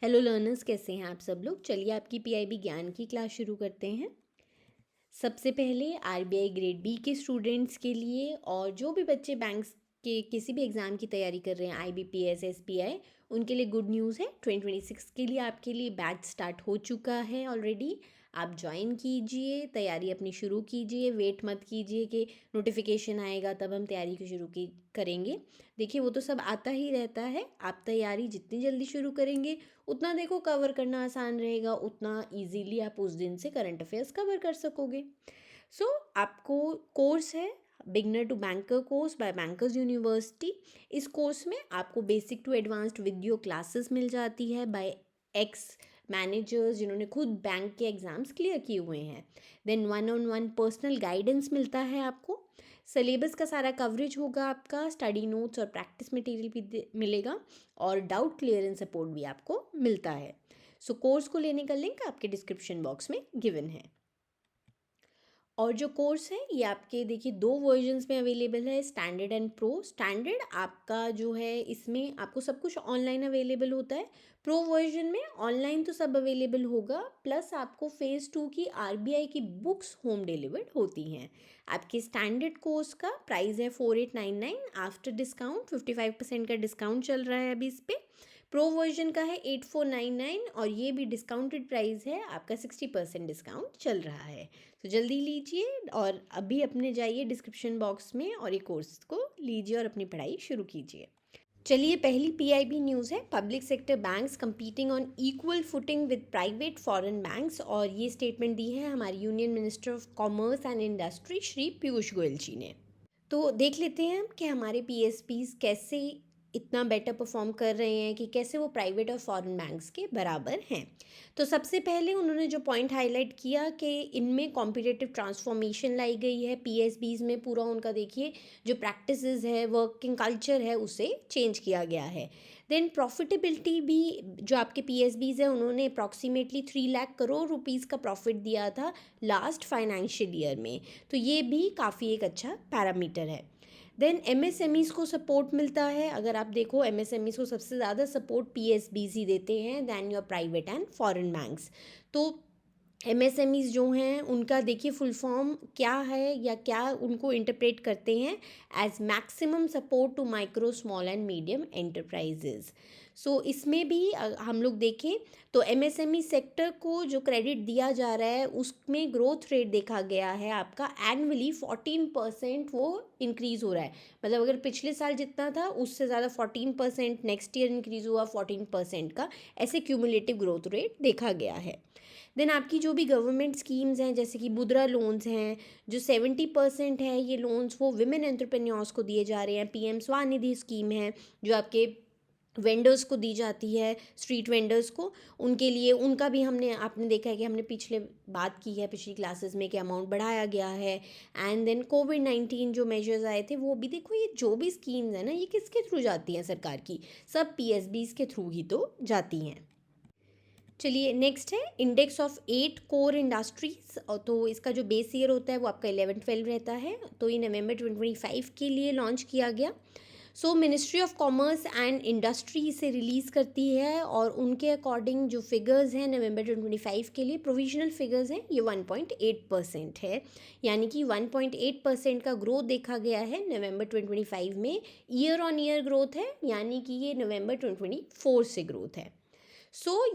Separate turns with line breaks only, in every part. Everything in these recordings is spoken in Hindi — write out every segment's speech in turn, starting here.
हेलो लर्नर्स, कैसे हैं आप सब लोग। चलिए आपकी पीआईबी ज्ञान की क्लास शुरू करते हैं। सबसे पहले आरबीआई ग्रेड बी के स्टूडेंट्स के लिए और जो भी बच्चे बैंक्स के किसी भी एग्ज़ाम की तैयारी कर रहे हैं, आईबीपीएस, एसबीआई, उनके लिए गुड न्यूज़ है। 2026 के लिए आपके लिए बैच स्टार्ट हो चुका है ऑलरेडी। आप ज्वाइन कीजिए, तैयारी अपनी शुरू कीजिए। वेट मत कीजिए कि नोटिफिकेशन आएगा तब हम तैयारी को शुरू की करेंगे। देखिए वो तो सब आता ही रहता है। आप तैयारी जितनी जल्दी शुरू करेंगे उतना देखो कवर करना आसान रहेगा, उतना इजीली आप उस दिन से करंट अफेयर्स कवर कर सकोगे। आपको कोर्स है beginner to banker course by bankers university. इस कोर्स में आपको basic to advanced video classes मिल जाती है बाय एक्स मैनेजर्स जिन्होंने खुद बैंक के एग्ज़ाम्स क्लियर किए हुए हैं। देन 1-on-1 पर्सनल गाइडेंस मिलता है आपको। सिलेबस का सारा कवरेज होगा आपका, स्टडी नोट्स और प्रैक्टिस मटेरियल भी मिलेगा और डाउट क्लियरेंस सपोर्ट भी आपको मिलता है। कोर्स को लेने का लिंक आपके डिस्क्रिप्शन बॉक्स में गिवन है। और जो कोर्स है ये आपके देखिए 2 वर्जन्स में अवेलेबल है, स्टैंडर्ड एंड प्रो। स्टैंडर्ड आपका जो है इसमें आपको सब कुछ ऑनलाइन अवेलेबल होता है। प्रो वर्जन में ऑनलाइन तो सब अवेलेबल होगा, प्लस आपको फेज़ 2 की आरबीआई की बुक्स होम डिलीवर्ड होती हैं। आपके स्टैंडर्ड कोर्स का प्राइस है 4899, आफ्टर डिस्काउंट 55% का डिस्काउंट चल रहा है अभी इस पर। प्रो वर्जन का है 8499 और ये भी डिस्काउंटेड प्राइस है आपका, 60% डिस्काउंट चल रहा है। तो जल्दी लीजिए और अभी अपने जाइए डिस्क्रिप्शन बॉक्स में और ये कोर्स को लीजिए और अपनी पढ़ाई शुरू कीजिए। चलिए पहली पीआईबी न्यूज़ है, public sector banks competing on equal footing with private foreign banks. और ये स्टेटमेंट दी है हमारी union minister of commerce and industry Shri Piyush Goyal ji ने। तो देख लेते हैं हम कि हमारे पीएसपीज कैसे इतना बेटर परफॉर्म कर रहे हैं कि कैसे वो प्राइवेट और फॉरेन बैंक्स के बराबर हैं। तो सबसे पहले उन्होंने जो पॉइंट हाईलाइट किया कि इनमें कॉम्पिटिटिव ट्रांसफॉर्मेशन लाई गई है पीएसबीज में। पूरा उनका देखिए जो प्रैक्टिसेस है, वर्किंग कल्चर है, उसे चेंज किया गया है। देन प्रॉफिटेबिलिटी भी जो आपके पीएसबीज है उन्होंने अप्रॉक्सीमेटली 3 लाख करोड़ रुपीज़ का प्रॉफिट दिया था लास्ट फाइनेंशियल ईयर में। तो ये भी काफ़ी एक अच्छा पैरामीटर है। देन एमएसएमईज़ को सपोर्ट मिलता है। अगर आप देखो एमएसएमईज़ को सबसे ज़्यादा सपोर्ट पीएसबीज ही देते हैं then your private and foreign banks. तो एमएसएमईज़ जो हैं उनका देखिए फुल फॉर्म क्या है या क्या उनको इंटरप्रेट करते हैं as maximum support to micro small and medium enterprises. इसमें भी हम लोग देखें तो एमएसएमई सेक्टर को जो क्रेडिट दिया जा रहा है उसमें ग्रोथ रेट देखा गया है आपका एनुअली 14% वो इंक्रीज़ हो रहा है। मतलब अगर पिछले साल जितना था उससे ज़्यादा 14% नेक्स्ट ईयर इंक्रीज़ हुआ 14% का, ऐसे क्यूमुलेटिव ग्रोथ रेट देखा गया है। देन आपकी जो भी गवर्नमेंट स्कीम्स हैं जैसे कि मुद्रा लोन्स हैं, जो 70% है ये लोन्स वो विमेन एंटरप्रेन्योर्स को दिए जा रहे हैं। पीएम स्वनिधि स्कीम है जो आपके वेंडर्स को दी जाती है, स्ट्रीट वेंडर्स को, उनके लिए उनका भी आपने देखा है कि हमने पिछले बात की है पिछली क्लासेस में कि अमाउंट बढ़ाया गया है। एंड देन कोविड-19 जो मेजर्स आए थे वो भी देखो, ये जो भी स्कीम्स हैं ना ये किसके थ्रू जाती हैं सरकार की, सब पीएसबीज के थ्रू ही तो जाती हैं। चलिए नेक्स्ट है इंडेक्स ऑफ 8 कोर इंडस्ट्रीज। तो इसका जो बेस ईयर होता है वो आपका 11-12 रहता है। तो ये नवंबर 2025 के लिए लॉन्च किया गया। Ministry of commerce and industry इसे रिलीज़ करती है और उनके अकॉर्डिंग जो फिगर्स हैं नवंबर 2025 के लिए प्रोविजनल फिगर्स हैं, ये 1.8% है। यानी कि 1.8% का ग्रोथ देखा गया है नवंबर 2025 में। ईयर ऑन ईयर ग्रोथ है, यानी कि ये नवंबर 2024 से ग्रोथ है।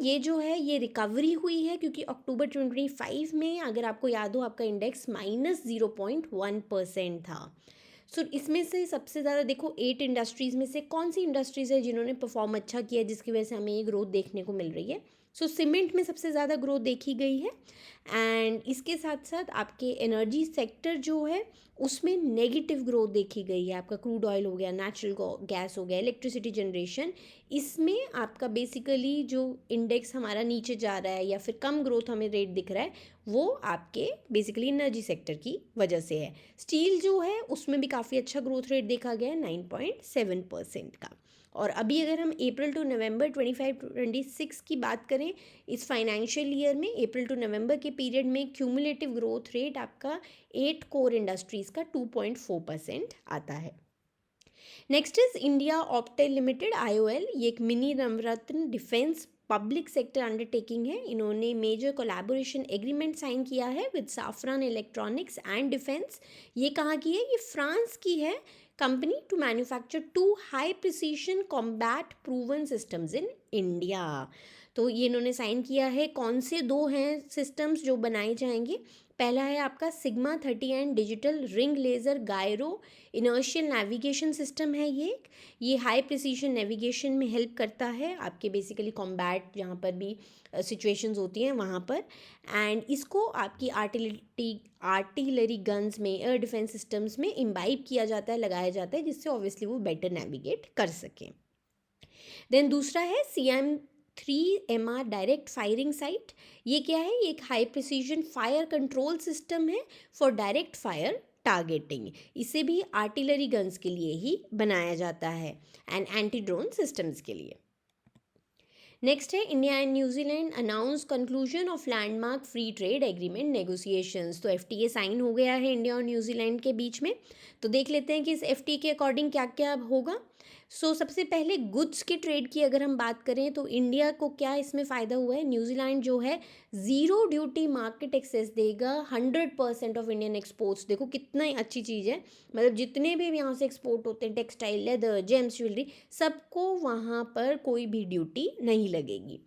ये जो है ये रिकवरी हुई है क्योंकि अक्टूबर 2025 में अगर आपको याद हो आपका इंडेक्स -0.1% था। इसमें से सबसे ज़्यादा देखो 8 इंडस्ट्रीज़ में से कौन सी इंडस्ट्रीज़ है जिन्होंने परफॉर्म अच्छा किया जिसकी वजह से हमें ये ग्रोथ देखने को मिल रही है। सीमेंट में सबसे ज़्यादा ग्रोथ देखी गई है। एंड इसके साथ साथ आपके एनर्जी सेक्टर जो है उसमें नेगेटिव ग्रोथ देखी गई है। आपका क्रूड ऑयल हो गया, नेचुरल गैस हो गया, इलेक्ट्रिसिटी जनरेशन, इसमें आपका बेसिकली जो इंडेक्स हमारा नीचे जा रहा है या फिर कम ग्रोथ हमें रेट दिख रहा है वो आपके बेसिकली एनर्जी सेक्टर की वजह से है। स्टील जो है उसमें भी काफ़ी अच्छा ग्रोथ रेट देखा गया है 9.7% का। और अभी अगर हम अप्रैल टू नवंबर 25-26 की बात करें इस फाइनेंशियल ईयर में, अप्रैल टू नवंबर के पीरियड में क्यूमुलेटिव ग्रोथ रेट आपका 8 कोर इंडस्ट्रीज़ का 2.4% आता है। Next is India Optel limited, IOL। ये एक mini Navratna defence public sector undertaking है। इन्होंने मेजर कोलैबोरेशन एग्रीमेंट साइन किया है with Safran electronics and defence. ये कहाँ की है? ये फ्रांस की है कंपनी, to manufacture 2 high precision combat proven systems in India. तो ये इन्होंने साइन किया है। कौन से 2 हैं सिस्टम्स जो बनाए जाएंगे? पहला है आपका sigma 30 and digital ring laser gyro inertial navigation system है ये हाई प्रिसीशन नेविगेशन में हेल्प करता है आपके बेसिकली कॉम्बैट जहाँ पर भी सिचुएशंस होती हैं वहाँ पर। एंड इसको आपकी आर्टिलरी गन्स में, एयर डिफेंस सिस्टम्स में इम्बाइब किया जाता है, लगाया जाता है, जिससे ऑब्वियसली वो बेटर नेविगेट कर सकें। देन दूसरा है CM3MR डायरेक्ट फायरिंग साइट। ये क्या है? ये एक high precision fire control system है फॉर डायरेक्ट फायर टारगेटिंग। इसे भी आर्टिलरी गन्स के लिए ही बनाया जाता है एंड एंटी ड्रोन सिस्टम्स के लिए। नेक्स्ट है India and New Zealand announce conclusion of landmark free trade agreement negotiations. तो FTA साइन हो गया है इंडिया और न्यूजीलैंड के बीच में। तो देख लेते हैं कि इस FTA के अकॉर्डिंग क्या क्या होगा। सबसे पहले गुड्स के ट्रेड की अगर हम बात करें तो इंडिया को क्या इसमें फ़ायदा हुआ है? न्यूजीलैंड जो है ज़ीरो ड्यूटी मार्केट एक्सेस देगा 100% ऑफ इंडियन एक्सपोर्ट्स। देखो कितना ही अच्छी चीज़ है, मतलब जितने भी यहाँ से एक्सपोर्ट होते हैं, टेक्सटाइल, लेदर, जेम्स, ज्वेलरी, सबको वहाँ पर कोई भी ड्यूटी नहीं लगेगी।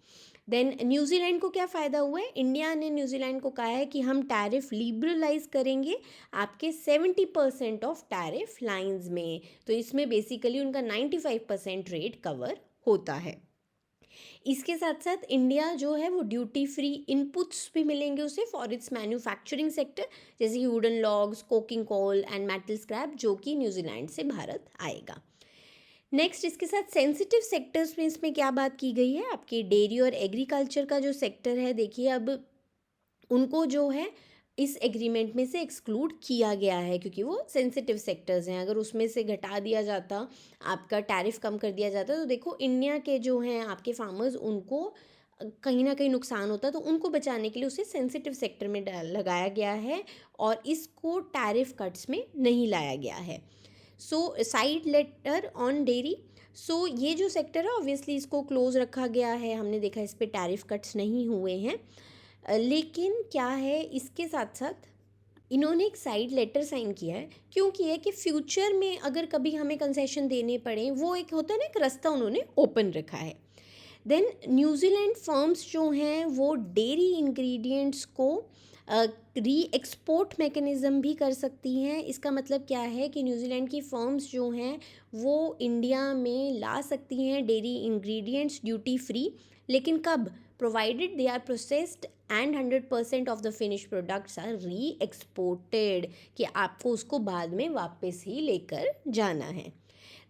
देन न्यूजीलैंड को क्या फ़ायदा हुआ है? इंडिया ने न्यूजीलैंड को कहा है कि हम टैरिफ लिबरलाइज करेंगे आपके 70% ऑफ टैरिफ लाइंस में। तो इसमें बेसिकली उनका 95% रेट कवर होता है। इसके साथ साथ इंडिया जो है वो ड्यूटी फ्री इनपुट्स भी मिलेंगे उसे फॉर इट्स मैन्युफैक्चरिंग सेक्टर, जैसे कि wooden logs, coking coal and metal scrap, जो कि न्यूजीलैंड से भारत आएगा। नेक्स्ट इसके साथ सेंसिटिव सेक्टर्स में इसमें क्या बात की गई है? आपके डेयरी और एग्रीकल्चर का जो सेक्टर है, देखिए अब उनको जो है इस एग्रीमेंट में से एक्सक्लूड किया गया है क्योंकि वो सेंसिटिव सेक्टर्स हैं। अगर उसमें से घटा दिया जाता, आपका टैरिफ कम कर दिया जाता, तो देखो इंडिया के जो हैं आपके फार्मर्स, उनको कहीं ना कहीं नुकसान होता, तो उनको बचाने के लिए उसे सेंसिटिव सेक्टर में लगाया गया है और इसको टैरिफ कट्स में नहीं लाया गया है। साइड लेटर ऑन डेयरी, ये जो सेक्टर है ऑब्वियसली इसको क्लोज रखा गया है। हमने देखा इस पे टैरिफ कट्स नहीं हुए हैं। लेकिन क्या है, इसके साथ साथ इन्होंने एक साइड लेटर साइन किया है। क्यों किया है? कि फ्यूचर में अगर कभी हमें कंसेशन देने पड़े, वो एक होता है ना, एक रास्ता उन्होंने ओपन रखा है। देन न्यूजीलैंड फर्म्स जो हैं वो डेयरी इंग्रेडिएंट्स को री एक्सपोर्ट मैकेनिज़्म भी कर सकती हैं। इसका मतलब क्या है कि न्यूजीलैंड की फर्म्स जो हैं वो इंडिया में ला सकती हैं डेयरी इंग्रेडिएंट्स ड्यूटी फ्री, लेकिन कब? Provided they are processed and 100% of the finish products are re exported, कि आपको उसको बाद में वापस ही लेकर जाना है।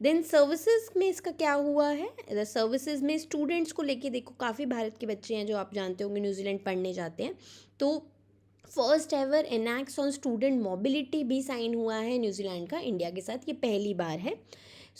देन सर्विसेज में इसका क्या हुआ है? सर्विसेज में स्टूडेंट्स को लेके देखो, काफ़ी भारत के बच्चे हैं जो आप जानते होंगे न्यूजीलैंड पढ़ने जाते हैं, तो first ever annex on student mobility भी साइन हुआ है न्यूजीलैंड का इंडिया के साथ, ये पहली बार है।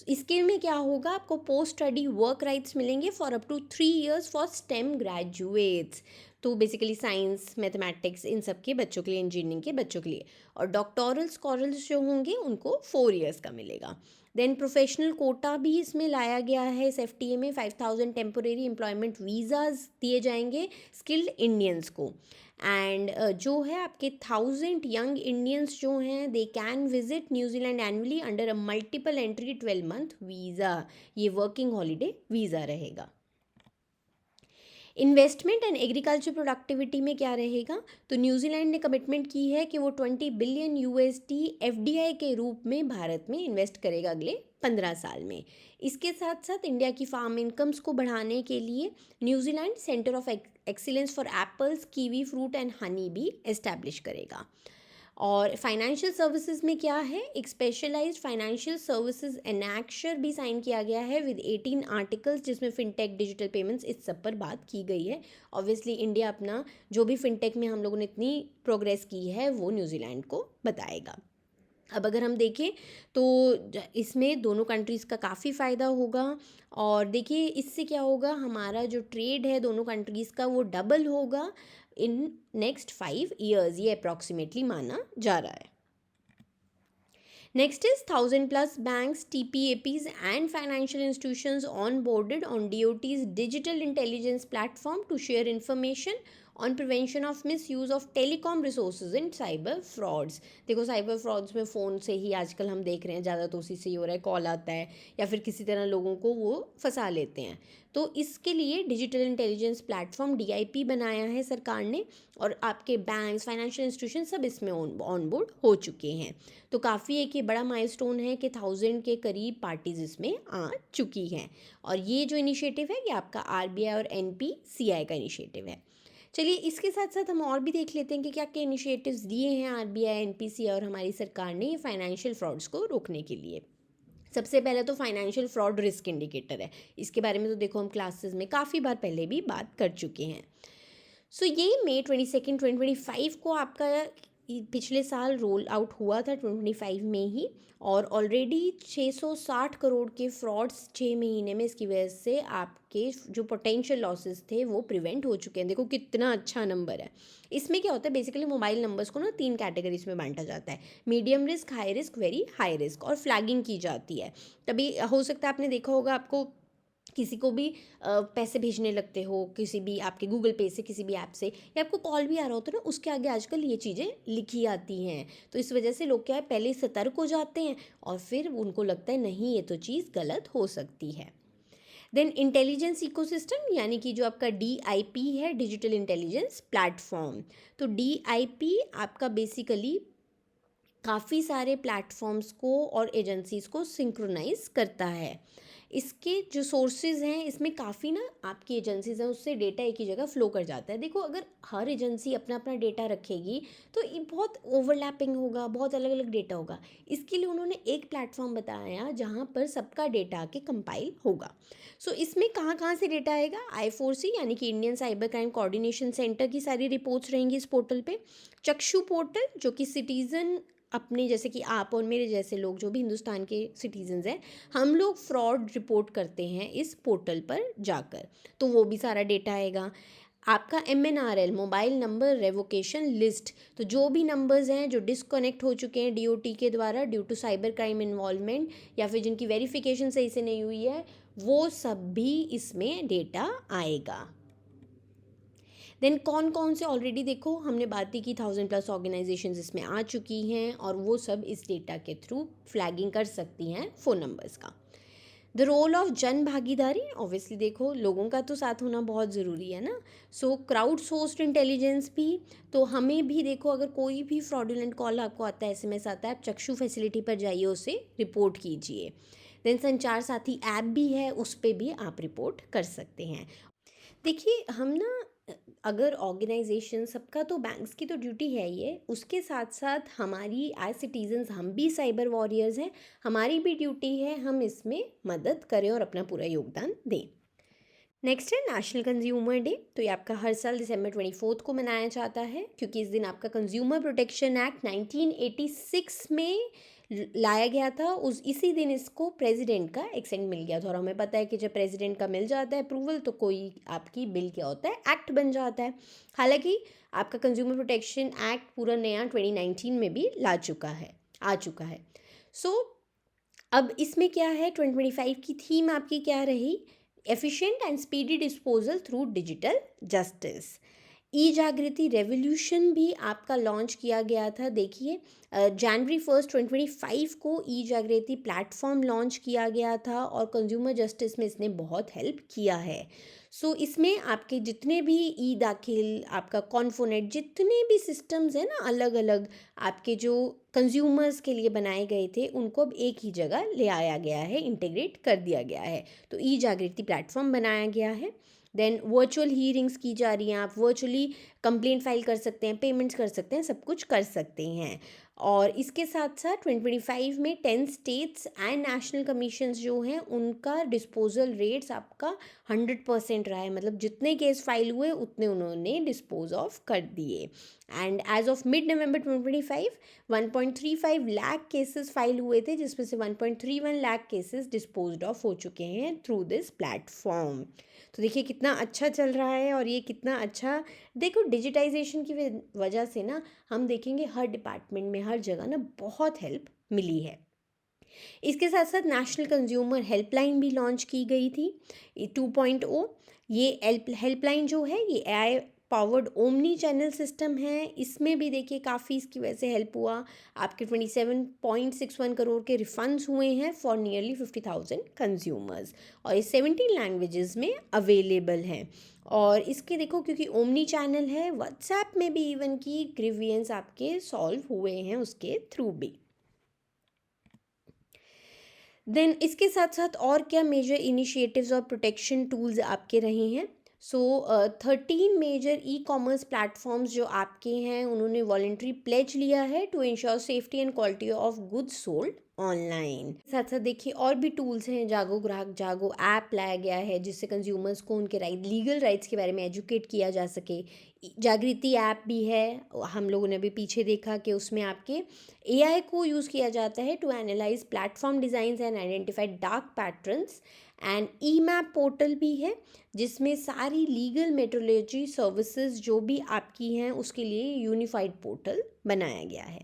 इसके में क्या होगा? आपको पोस्ट स्टडी वर्क राइट्स मिलेंगे for up to 3 years for STEM graduates. तो बेसिकली साइंस, मैथमेटिक्स, इन सब के बच्चों के लिए, इंजीनियरिंग के बच्चों के लिए। और डॉक्टोरल स्कॉलर्स जो होंगे उनको 4 years का मिलेगा। देन प्रोफेशनल कोटा भी इसमें लाया गया है। इस FTA में 5000 टेम्पोरेरी एम्प्लॉयमेंट वीज़ाज दिए जाएंगे स्किल्ड इंडियंस को। एंड जो है आपके 1000 यंग इंडियंस जो हैं they can visit New Zealand annually under a multiple entry 12 month visa. ये वर्किंग हॉलीडे वीज़ा रहेगा। इन्वेस्टमेंट एंड एग्रीकल्चर प्रोडक्टिविटी में क्या रहेगा? तो न्यूजीलैंड ने कमिटमेंट की है कि वो 20 बिलियन USD FDI के रूप में भारत में इन्वेस्ट करेगा अगले 15 साल में। इसके साथ साथ इंडिया की फार्म इनकम्स को बढ़ाने के लिए New Zealand centre of excellence for apples, kiwi fruit and honey भी एस्टैब्लिश करेगा। और फाइनेंशियल सर्विसेज में क्या है? एक स्पेशलाइज्ड फाइनेंशियल सर्विसेज एनेक्शर भी साइन किया गया है विद 18 आर्टिकल्स, जिसमें फिनटेक, डिजिटल पेमेंट्स, इस सब पर बात की गई है। ऑब्वियसली इंडिया अपना जो भी फिनटेक में हम लोगों ने इतनी प्रोग्रेस की है वो न्यूजीलैंड को बताएगा। अब अगर हम देखें तो इसमें दोनों कंट्रीज़ का काफ़ी फ़ायदा होगा। और देखिए इससे क्या होगा, हमारा जो ट्रेड है दोनों कंट्रीज़ का वो डबल होगा इन नेक्स्ट 5 years, ये अप्रॉक्सीमेटली माना जा रहा है। Next is 1,000+ banks, TPAPs and financial institutions onboarded on DOT's digital intelligence platform to share information on prevention of misuse of telecom resources in cyber frauds. देखो साइबर फ्रॉड्स में फ़ोन से ही आजकल हम देख रहे हैं ज़्यादा, तो उसी से ही हो रहा है, कॉल आता है या फिर किसी तरह लोगों को वो फंसा लेते हैं। तो इसके लिए डिजिटल इंटेलिजेंस प्लेटफॉर्म DIP बनाया है सरकार ने, और आपके बैंक्स, फाइनेंशियल इंस्टीट्यूशन सब इसमें ऑन बोर्ड हो चुके हैं। तो काफ़ी एक ये बड़ा माइलस्टोन है कि 1,000 के करीब पार्टीज़ इसमें आ चुकी हैं। और ये जो इनिशिएटिव है ये आपका RBI और NPCI का इनिशिएटिव है। चलिए इसके साथ साथ हम और भी देख लेते हैं कि क्या क्या इनिशिएटिव्स दिए हैं RBI, NPCI और हमारी सरकार ने ये फाइनेंशियल फ्रॉड्स को रोकने के लिए। सबसे पहले तो फाइनेंशियल फ्रॉड रिस्क इंडिकेटर है। इसके बारे में तो देखो हम क्लासेस में काफ़ी बार पहले भी बात कर चुके हैं। सो ये मई 22, 2025 को आपका पिछले साल रोल आउट हुआ था 2025 में ही, और ऑलरेडी 660 करोड़ के फ्रॉड्स 6 महीने में इसकी वजह से आपके जो पोटेंशियल लॉसेस थे वो प्रिवेंट हो चुके हैं। देखो कितना अच्छा नंबर है। इसमें क्या होता है, बेसिकली मोबाइल नंबर्स को ना 3 कैटेगरीज में बांटा जाता है, medium risk, high risk, very high risk, और फ्लैगिंग की जाती है। तभी हो सकता है आपने देखा होगा, आपको किसी को भी पैसे भेजने लगते हो किसी भी आपके गूगल पे से, किसी भी ऐप से, या आपको कॉल भी आ रहा होता है ना, उसके आगे आजकल ये चीज़ें लिखी आती हैं। तो इस वजह से लोग क्या है, पहले सतर्क हो जाते हैं और फिर उनको लगता है नहीं ये तो चीज़ गलत हो सकती है। देन इंटेलिजेंस इकोसिस्टम, यानी कि जो आपका DIP है, डिजिटल इंटेलिजेंस प्लेटफॉर्म। तो DIP आपका बेसिकली काफ़ी सारे प्लेटफॉर्म्स को और एजेंसीज़ को सिंक्रोनाइज करता है। इसके जो सोर्सेज हैं, इसमें काफ़ी ना आपकी एजेंसीज हैं उससे डेटा एक ही जगह फ्लो कर जाता है। देखो अगर हर एजेंसी अपना अपना डेटा रखेगी तो ये बहुत ओवरलैपिंग होगा, बहुत अलग अलग डेटा होगा। इसके लिए उन्होंने एक प्लेटफॉर्म बताया जहाँ पर सबका डेटा आके कंपाइल होगा। सो इसमें कहाँ कहाँ से डेटा आएगा, I4C यानी कि Indian cyber crime coordination centre की सारी रिपोर्ट्स रहेंगी इस पोर्टल पे। चक्षु पोर्टल जो कि सिटीज़न अपने जैसे कि आप और मेरे जैसे लोग जो भी हिंदुस्तान के सिटीजन्स हैं, हम लोग फ्रॉड रिपोर्ट करते हैं इस पोर्टल पर जाकर, तो वो भी सारा डेटा आएगा। आपका MNRL mobile number revocation list, तो जो भी नंबर्स हैं जो डिसकनेक्ट हो चुके हैं DOT के द्वारा due to cyber crime involvement, या फिर जिनकी वेरिफिकेशन सही से नहीं हुई है, वो सब भी इसमें डेटा आएगा। देन कौन कौन से, ऑलरेडी देखो हमने बात ही की 1,000+ ऑर्गेनाइजेशंस इसमें आ चुकी हैं और वो सब इस डेटा के थ्रू फ्लैगिंग कर सकती हैं फ़ोन नंबर्स का। द रोल ऑफ जन भागीदारी, ऑब्वियसली देखो लोगों का तो साथ होना बहुत ज़रूरी है ना। सो क्राउड सोर्स्ड इंटेलिजेंस भी, तो हमें भी देखो अगर कोई भी फ्रॉडुलेंट कॉल आपको आता है, SMS आता है, आप चक्षु फैसिलिटी पर जाइए, उसे रिपोर्ट कीजिए। देन संचार साथी ऐप भी है, उस पर भी आप रिपोर्ट कर सकते हैं। देखिए हम ना अगर ऑर्गेनाइजेशन सबका, तो बैंक्स की तो ड्यूटी है ये, उसके साथ साथ हमारी एज सिटीजन्स हम भी साइबर वॉरियर्स हैं, हमारी भी ड्यूटी है हम इसमें मदद करें और अपना पूरा योगदान दें। नेक्स्ट है नेशनल कंज्यूमर डे। तो ये आपका हर साल दिसंबर 24 को मनाया जाता है, क्योंकि इस दिन आपका कंज्यूमर प्रोटेक्शन एक्ट 1986 में लाया गया था। इसी दिन इसको प्रेसिडेंट का एक्सेंट मिल गया था, और हमें पता है कि जब प्रेसिडेंट का मिल जाता है अप्रूवल तो कोई आपकी बिल क्या होता है, एक्ट बन जाता है। हालांकि आपका कंज्यूमर प्रोटेक्शन एक्ट पूरा नया 2019 में भी आ चुका है। सो अब इसमें क्या है, 2025 की थीम आपकी क्या रही, efficient and speedy disposal through digital justice. E Jagriti revolution भी आपका लॉन्च किया गया था। देखिए जनवरी 1, 2025 को ई जागृति प्लेटफॉर्म लॉन्च किया गया था, और कंज्यूमर जस्टिस में इसने बहुत हेल्प किया है। सो इसमें आपके जितने भी ई दाखिल, आपका कॉन्फोनेट, जितने भी सिस्टम्स हैं ना अलग अलग आपके जो कंज्यूमर्स के लिए बनाए गए थे, उनको अब एक ही जगह ले आया गया है, इंटीग्रेट कर दिया गया है। तो ई जागृति प्लेटफॉर्म बनाया गया है। देन वर्चुअल हीयरिंग्स की जा रही हैं, आप वर्चुअली कंप्लेंट फाइल कर सकते हैं, पेमेंट्स कर सकते हैं, सब कुछ कर सकते हैं। और इसके साथ साथ 2025 में 10 स्टेट्स एंड नेशनल कमीशंस जो हैं उनका डिस्पोजल रेट्स आपका 100% रहा है, मतलब जितने केस फाइल हुए उतने उन्होंने डिस्पोज ऑफ कर दिए। And as of mid November 2025 1.35 lakh cases file हुए थे, जिसमें से 1.31 लाख केसेस डिस्पोज्ड ऑफ हो चुके हैं थ्रू दिस प्लेटफॉर्म। तो देखिए कितना अच्छा चल रहा है, और ये कितना अच्छा, देखो डिजिटाइजेशन की वजह से ना हम देखेंगे हर डिपार्टमेंट में, हर जगह ना बहुत हेल्प मिली है। इसके साथ साथ नेशनल कंज्यूमर हेल्पलाइन भी लॉन्च की गई थी 2.0। ये हेल्पलाइन जो है ये AI powered omni channel system है। इसमें भी देखिए काफ़ी इसकी वजह से हेल्प हुआ। आपके 27.61 करोड़ के रिफंड्स हुए हैं फॉर नियरली 50,000 कंज्यूमर्स, और ये 17 लैंग्वेजेस में अवेलेबल हैं। और इसके देखो क्योंकि ओमनी चैनल है, व्हाट्सएप में भी इवन की ग्रीवियंस आपके सॉल्व हुए हैं उसके थ्रू भी। देन इसके साथ साथ और क्या मेजर इनिशिएटिव्स और प्रोटेक्शन टूल्स आपके रहे हैं। सो 13 मेजर ई-कॉमर्स प्लेटफॉर्म्स जो आपके हैं उन्होंने वॉलंटरी प्लेज लिया है to ensure safety and quality of goods sold online. साथ साथ देखिए और भी टूल्स हैं, जागो ग्राहक जागो ऐप लाया गया है जिससे कंज्यूमर्स को उनके लीगल राइट्स के बारे में एजुकेट किया जा सके। जागृति ऐप भी है, हम लोगों ने भी पीछे देखा कि उसमें आपके AI को यूज़ किया जाता है to analyse platform designs and identify dark patterns. And e map portal भी है जिसमें सारी लीगल मेट्रोलॉजी सर्विसेज जो भी आपकी हैं उसके लिए यूनिफाइड पोर्टल बनाया गया है।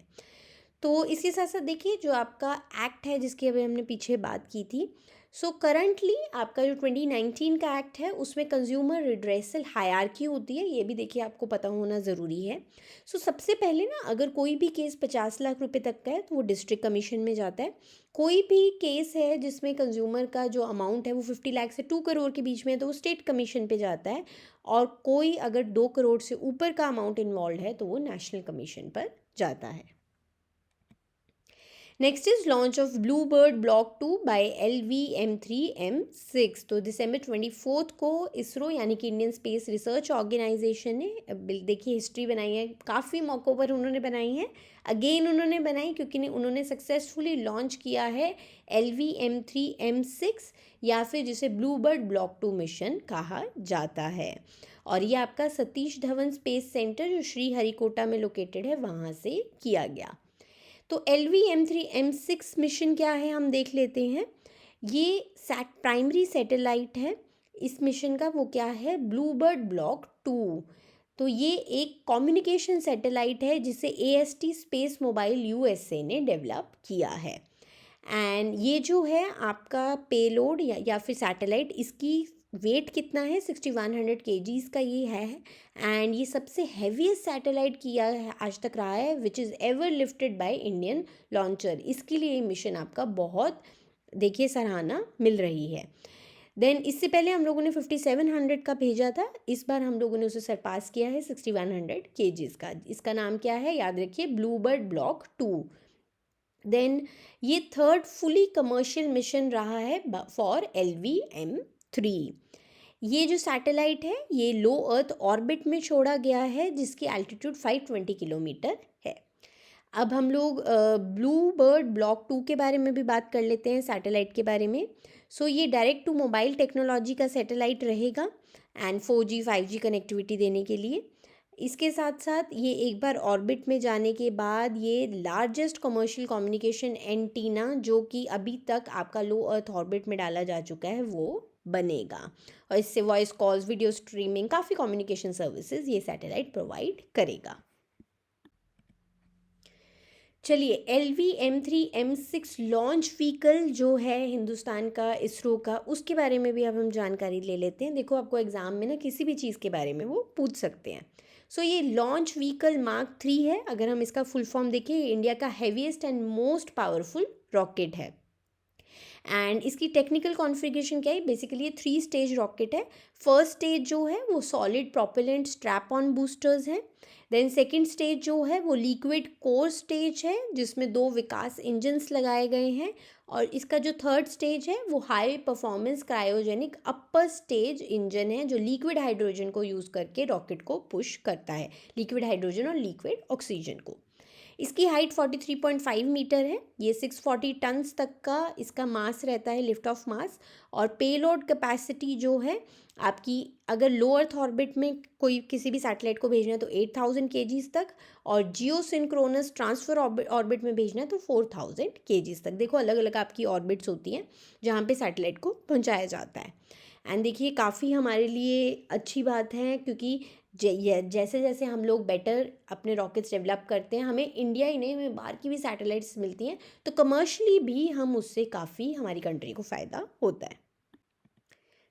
तो इसके साथ साथ देखिए जो आपका एक्ट है जिसकी अभी हमने पीछे बात की थी, सो करंटली आपका जो 2019 का एक्ट है उसमें कंज्यूमर रिड्रेसल हायरार्की होती है, ये भी देखिए आपको पता होना ज़रूरी है। सो सबसे पहले ना अगर कोई भी केस 50 लाख रुपए तक का है तो वो डिस्ट्रिक्ट कमीशन में जाता है। कोई भी केस है जिसमें कंज्यूमर का जो अमाउंट है वो 50 लाख से 2 करोड़ के बीच में है तो वो स्टेट कमीशन पे जाता है, और कोई अगर 2 करोड़ से ऊपर का अमाउंट इन्वॉल्व है तो वो नेशनल कमीशन पर जाता है। Next is launch of Bluebird Block 2 by LVM3M6। तो दिसंबर 24 को इसरो यानी कि इंडियन स्पेस रिसर्च ऑर्गेनाइजेशन ने देखिए हिस्ट्री बनाई है, काफ़ी मौक़ों पर उन्होंने बनाई है। अगेन उन्होंने बनाई क्योंकि उन्होंने सक्सेसफुली लॉन्च किया है LVM3M6 या फिर जिसे ब्लूबर्ड ब्लॉक 2 मिशन कहा जाता है। और ये आपका सतीश धवन स्पेस सेंटर जो श्रीहरिकोटा में लोकेटेड है वहाँ से किया गया। तो LVM3M6 मिशन क्या है हम देख लेते हैं। ये प्राइमरी सैटेलाइट है। इस मिशन का वो क्या है, ब्लूबर्ड ब्लॉक 2। तो ये एक कम्युनिकेशन सैटेलाइट है जिसे AST स्पेस मोबाइल USA ने डेवलप किया है। एंड ये जो है आपका पेलोड या फिर सैटेलाइट, इसकी वेट कितना है 6100 kgs का ये है। एंड ये सबसे हैवीएस्ट सैटेलाइट किया है आज तक रहा है which is ever lifted by Indian launcher. इसके लिए ये मिशन आपका बहुत देखिए सराहना मिल रही है। देन इससे पहले हम लोगों ने 5700 का भेजा था, इस बार हम लोगों ने उसे सरपास किया है 6100 kgs का। इसका नाम क्या है याद रखिए, ब्लूबर्ड ब्लॉक 2। देन ये थर्ड फुली कमर्शियल मिशन रहा है फॉर LVM3। ये जो सैटेलाइट है ये लो अर्थ ऑर्बिट में छोड़ा गया है जिसकी एल्टीट्यूड 520 किलोमीटर है। अब हम लोग ब्लूबर्ड ब्लॉक 2 के बारे में भी बात कर लेते हैं, सैटेलाइट के बारे में। सो ये डायरेक्ट टू मोबाइल टेक्नोलॉजी का सैटेलाइट रहेगा एंड 4G 5G कनेक्टिविटी देने के लिए। इसके साथ साथ ये एक बार ऑर्बिट में जाने के बाद ये लार्जेस्ट कमर्शियल कम्युनिकेशन एंटीना जो कि अभी तक आपका लो अर्थ ऑर्बिट में डाला जा चुका है वो बनेगा, और इससे वॉइस कॉल्स, वीडियो स्ट्रीमिंग, काफ़ी कम्युनिकेशन सर्विसेज ये सैटेलाइट प्रोवाइड करेगा। चलिए LVM3M6 लॉन्च व्हीकल जो है हिंदुस्तान का इसरो का, उसके बारे में भी अब हम जानकारी ले लेते हैं। देखो आपको एग्जाम में ना किसी भी चीज़ के बारे में वो पूछ सकते हैं। सो ये लॉन्च व्हीकल Mark 3 है। अगर हम इसका फुल फॉर्म देखें, इंडिया का heaviest and most powerful rocket है। एंड इसकी टेक्निकल कॉन्फ़िगरेशन क्या है, बेसिकली ये 3 स्टेज रॉकेट है। फर्स्ट स्टेज जो है वो solid propellant strap on boosters हैं। देन सेकेंड स्टेज जो है वो लिक्विड कोर स्टेज है जिसमें 2 विकास इंजन्स लगाए गए हैं। और इसका जो थर्ड स्टेज है वो high performance cryogenic upper stage engine है जो लिक्विड हाइड्रोजन को यूज़ करके रॉकेट को पुश करता है, लिक्विड हाइड्रोजन और लिक्विड ऑक्सीजन को। इसकी हाइट 43.5 मीटर है। ये 640 टन्स तक का इसका मास रहता है, लिफ्ट ऑफ मास। और पेलोड कैपेसिटी जो है आपकी, अगर लो अर्थ ऑर्बिट में कोई किसी भी सैटेलाइट को भेजना है तो 8000 kgs तक, और जियो सिंक्रोनस ट्रांसफर ऑर्बिट में भेजना है तो 4000 kgs तक। देखो अलग अलग आपकी ऑर्बिट्स होती हैं जहाँ पे सैटेलाइट को पहुँचाया जाता है। एंड देखिए काफ़ी हमारे लिए अच्छी बात है, क्योंकि जैसे जैसे हम लोग बेटर अपने रॉकेट्स डेवलप करते हैं, हमें इंडिया ही नहीं, हमें बाहर की भी सैटेलाइट्स मिलती हैं, तो कमर्शली भी हम उससे काफ़ी हमारी कंट्री को फ़ायदा होता है।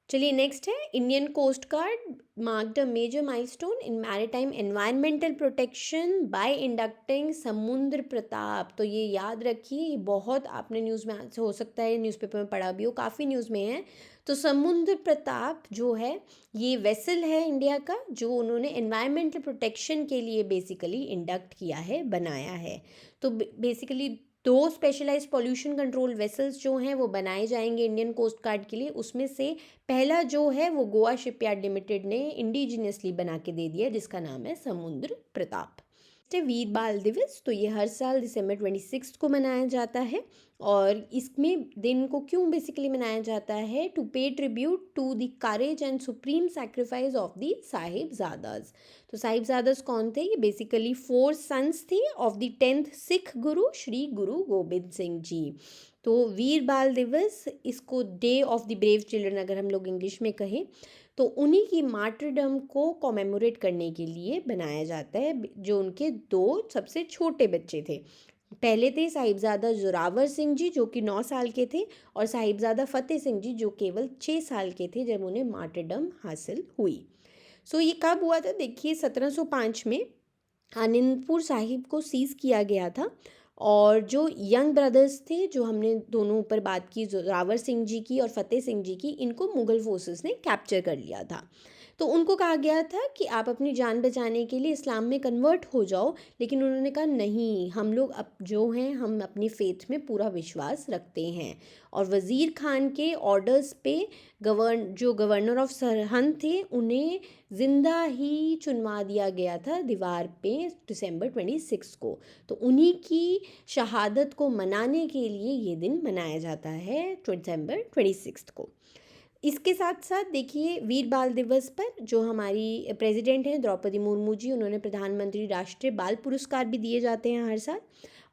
चलिए नेक्स्ट है, Indian coast guard marked a major milestone in maritime environmental protection by inducting Samudra Pratap. तो ये याद रखिए, ये बहुत आपने न्यूज़ में हो सकता है न्यूज़पेपर में पढ़ा भी हो, काफ़ी न्यूज़ में है। तो समुद्र प्रताप जो है ये वेसल है इंडिया का, जो उन्होंने एनवायरमेंटल प्रोटेक्शन के लिए बेसिकली इंडक्ट किया है, बनाया है। तो basically 2 specialized pollution control vessels जो हैं वो बनाए जाएंगे इंडियन कोस्ट गार्ड के लिए। उसमें से पहला जो है वो गोवा शिपयार्ड लिमिटेड ने इंडिजिनियसली बना के दे दिया, जिसका नाम है समुद्र प्रताप। वीर बाल दिवस, तो ये हर साल दिसंबर 26 को मनाया जाता है। और इसमें दिन को क्यों बेसिकली मनाया जाता है? To pay tribute to the courage and supreme sacrifice of the Sahibzadas. तो साहिबजादास कौन थे? ये बेसिकली 4 सन्स थे of the 10th Sikh Guru Shri Guru Gobind Singh ji. तो वीर बाल दिवस, इसको day of the brave children अगर हम लोग इंग्लिश में कहें, तो उन्हीं की मार्टरडम को कॉमेमोरेट करने के लिए बनाया जाता है, जो उनके 2 सबसे छोटे बच्चे थे। पहले थे साहिबजादा जोरावर सिंह जी जो कि 9 साल के थे, और साहिबजादा फतेह सिंह जी जो केवल 6 साल के थे जब उन्हें मार्टरडम हासिल हुई। सो ये कब हुआ था? देखिए 1705 में आनंदपुर साहिब को सीज़ किया गया था, और जो यंग ब्रदर्स थे, जो हमने दोनों ऊपर बात की, जोरावर सिंह जी की और फतेह सिंह जी की, इनको मुग़ल फोर्सेस ने कैप्चर कर लिया था। तो उनको कहा गया था कि आप अपनी जान बचाने के लिए इस्लाम में कन्वर्ट हो जाओ, लेकिन उन्होंने कहा नहीं, हम लोग अब जो हैं हम अपनी फेथ में पूरा विश्वास रखते हैं। और वज़ीर खान के ऑर्डर्स पे जो गवर्नर ऑफ सरहंद थे, उन्हें ज़िंदा ही चुनवा दिया गया था दीवार पे दिसंबर 26 को। तो उन्हीं की शहादत को मनाने के लिए ये दिन मनाया जाता है दिसंबर 26 को। इसके साथ साथ देखिए वीर बाल दिवस पर जो हमारी प्रेसिडेंट हैं द्रौपदी मुर्मू जी, उन्होंने प्रधानमंत्री राष्ट्रीय बाल पुरस्कार भी दिए जाते हैं हर साल,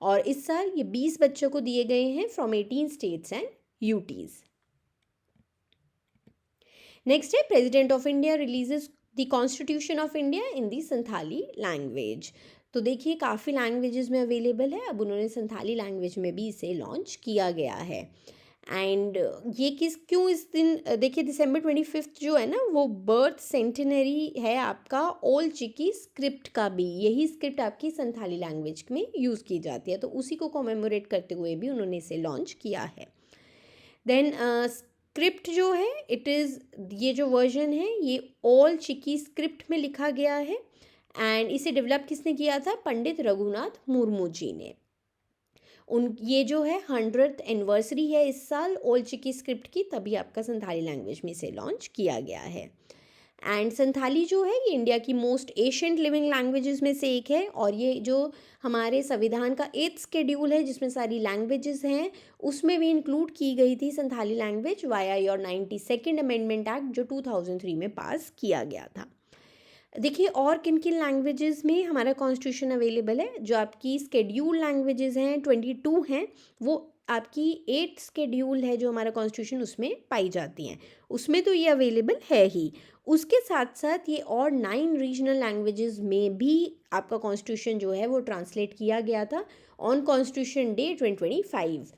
और इस साल ये 20 बच्चों को दिए गए हैं from 18 states and UTs. Next है, president of India releases the constitution of India in the Santhali language. तो देखिए काफ़ी लैंग्वेजेस में अवेलेबल है, अब उन्होंने संथाली लैंग्वेज में भी इसे लॉन्च किया गया है। एंड ये क्यों इस दिन, देखिए दिसंबर 25 जो है ना, वो बर्थ सेंटिनरी है आपका ओल्ड चिकी स्क्रिप्ट का भी। यही स्क्रिप्ट आपकी संथाली लैंग्वेज में यूज़ की जाती है, तो उसी को कॉमेमोरेट करते हुए भी उन्होंने इसे लॉन्च किया है। देन स्क्रिप्ट जो है ये जो वर्जन है ये ओल्ड चिकी स्क्रिप्ट में लिखा गया है, एंड इसे डेवलप किसने किया था? पंडित रघुनाथ मुर्मू जी ने। ये जो है 100th एनिवर्सरी है इस साल ओल्ड चिकी स्क्रिप्ट की, तभी आपका संथाली लैंग्वेज में इसे लॉन्च किया गया है। एंड संथाली जो है ये इंडिया की मोस्ट एशियंट लिविंग लैंग्वेजेस में से एक है, और ये जो हमारे संविधान का 8th शेड्यूल है जिसमें सारी लैंग्वेजेस हैं, उसमें भी इंक्लूड की गई थी Santhali language via your 92nd amendment act जो 2003 में पास किया गया था। देखिए और किन किन लैंग्वेजेस में हमारा कॉन्स्टिट्यूशन अवेलेबल है। जो आपकी स्केड्यूल लैंग्वेजेस हैं 22 हैं, वो आपकी 8th शेड्यूल है जो हमारा कॉन्स्टिट्यूशन, उसमें पाई जाती हैं, उसमें तो ये अवेलेबल है ही। उसके साथ साथ ये और 9 रीजनल लैंग्वेजेस में भी आपका कॉन्स्टिट्यूशन जो है वो ट्रांसलेट किया गया था ऑन कॉन्स्टिट्यूशन डे 2025।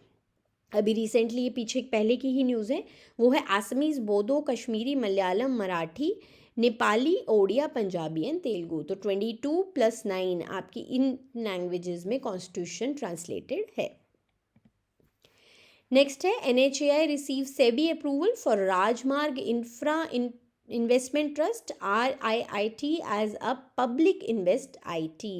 अभी रिसेंटली ये पीछे पहले की ही न्यूज़ है, वो है आसमीज, बोडो, कश्मीरी, मलयालम, मराठी, नेपाली, ओडिया, पंजाबी एंड तेलुगु। तो 22+9 आपकी इन लैंग्वेजेस में कॉन्स्टिट्यूशन ट्रांसलेटेड है। नेक्स्ट है, NHAI receive SEBI approval for Rajmarg infra investment trust RIIT as a public invest IT।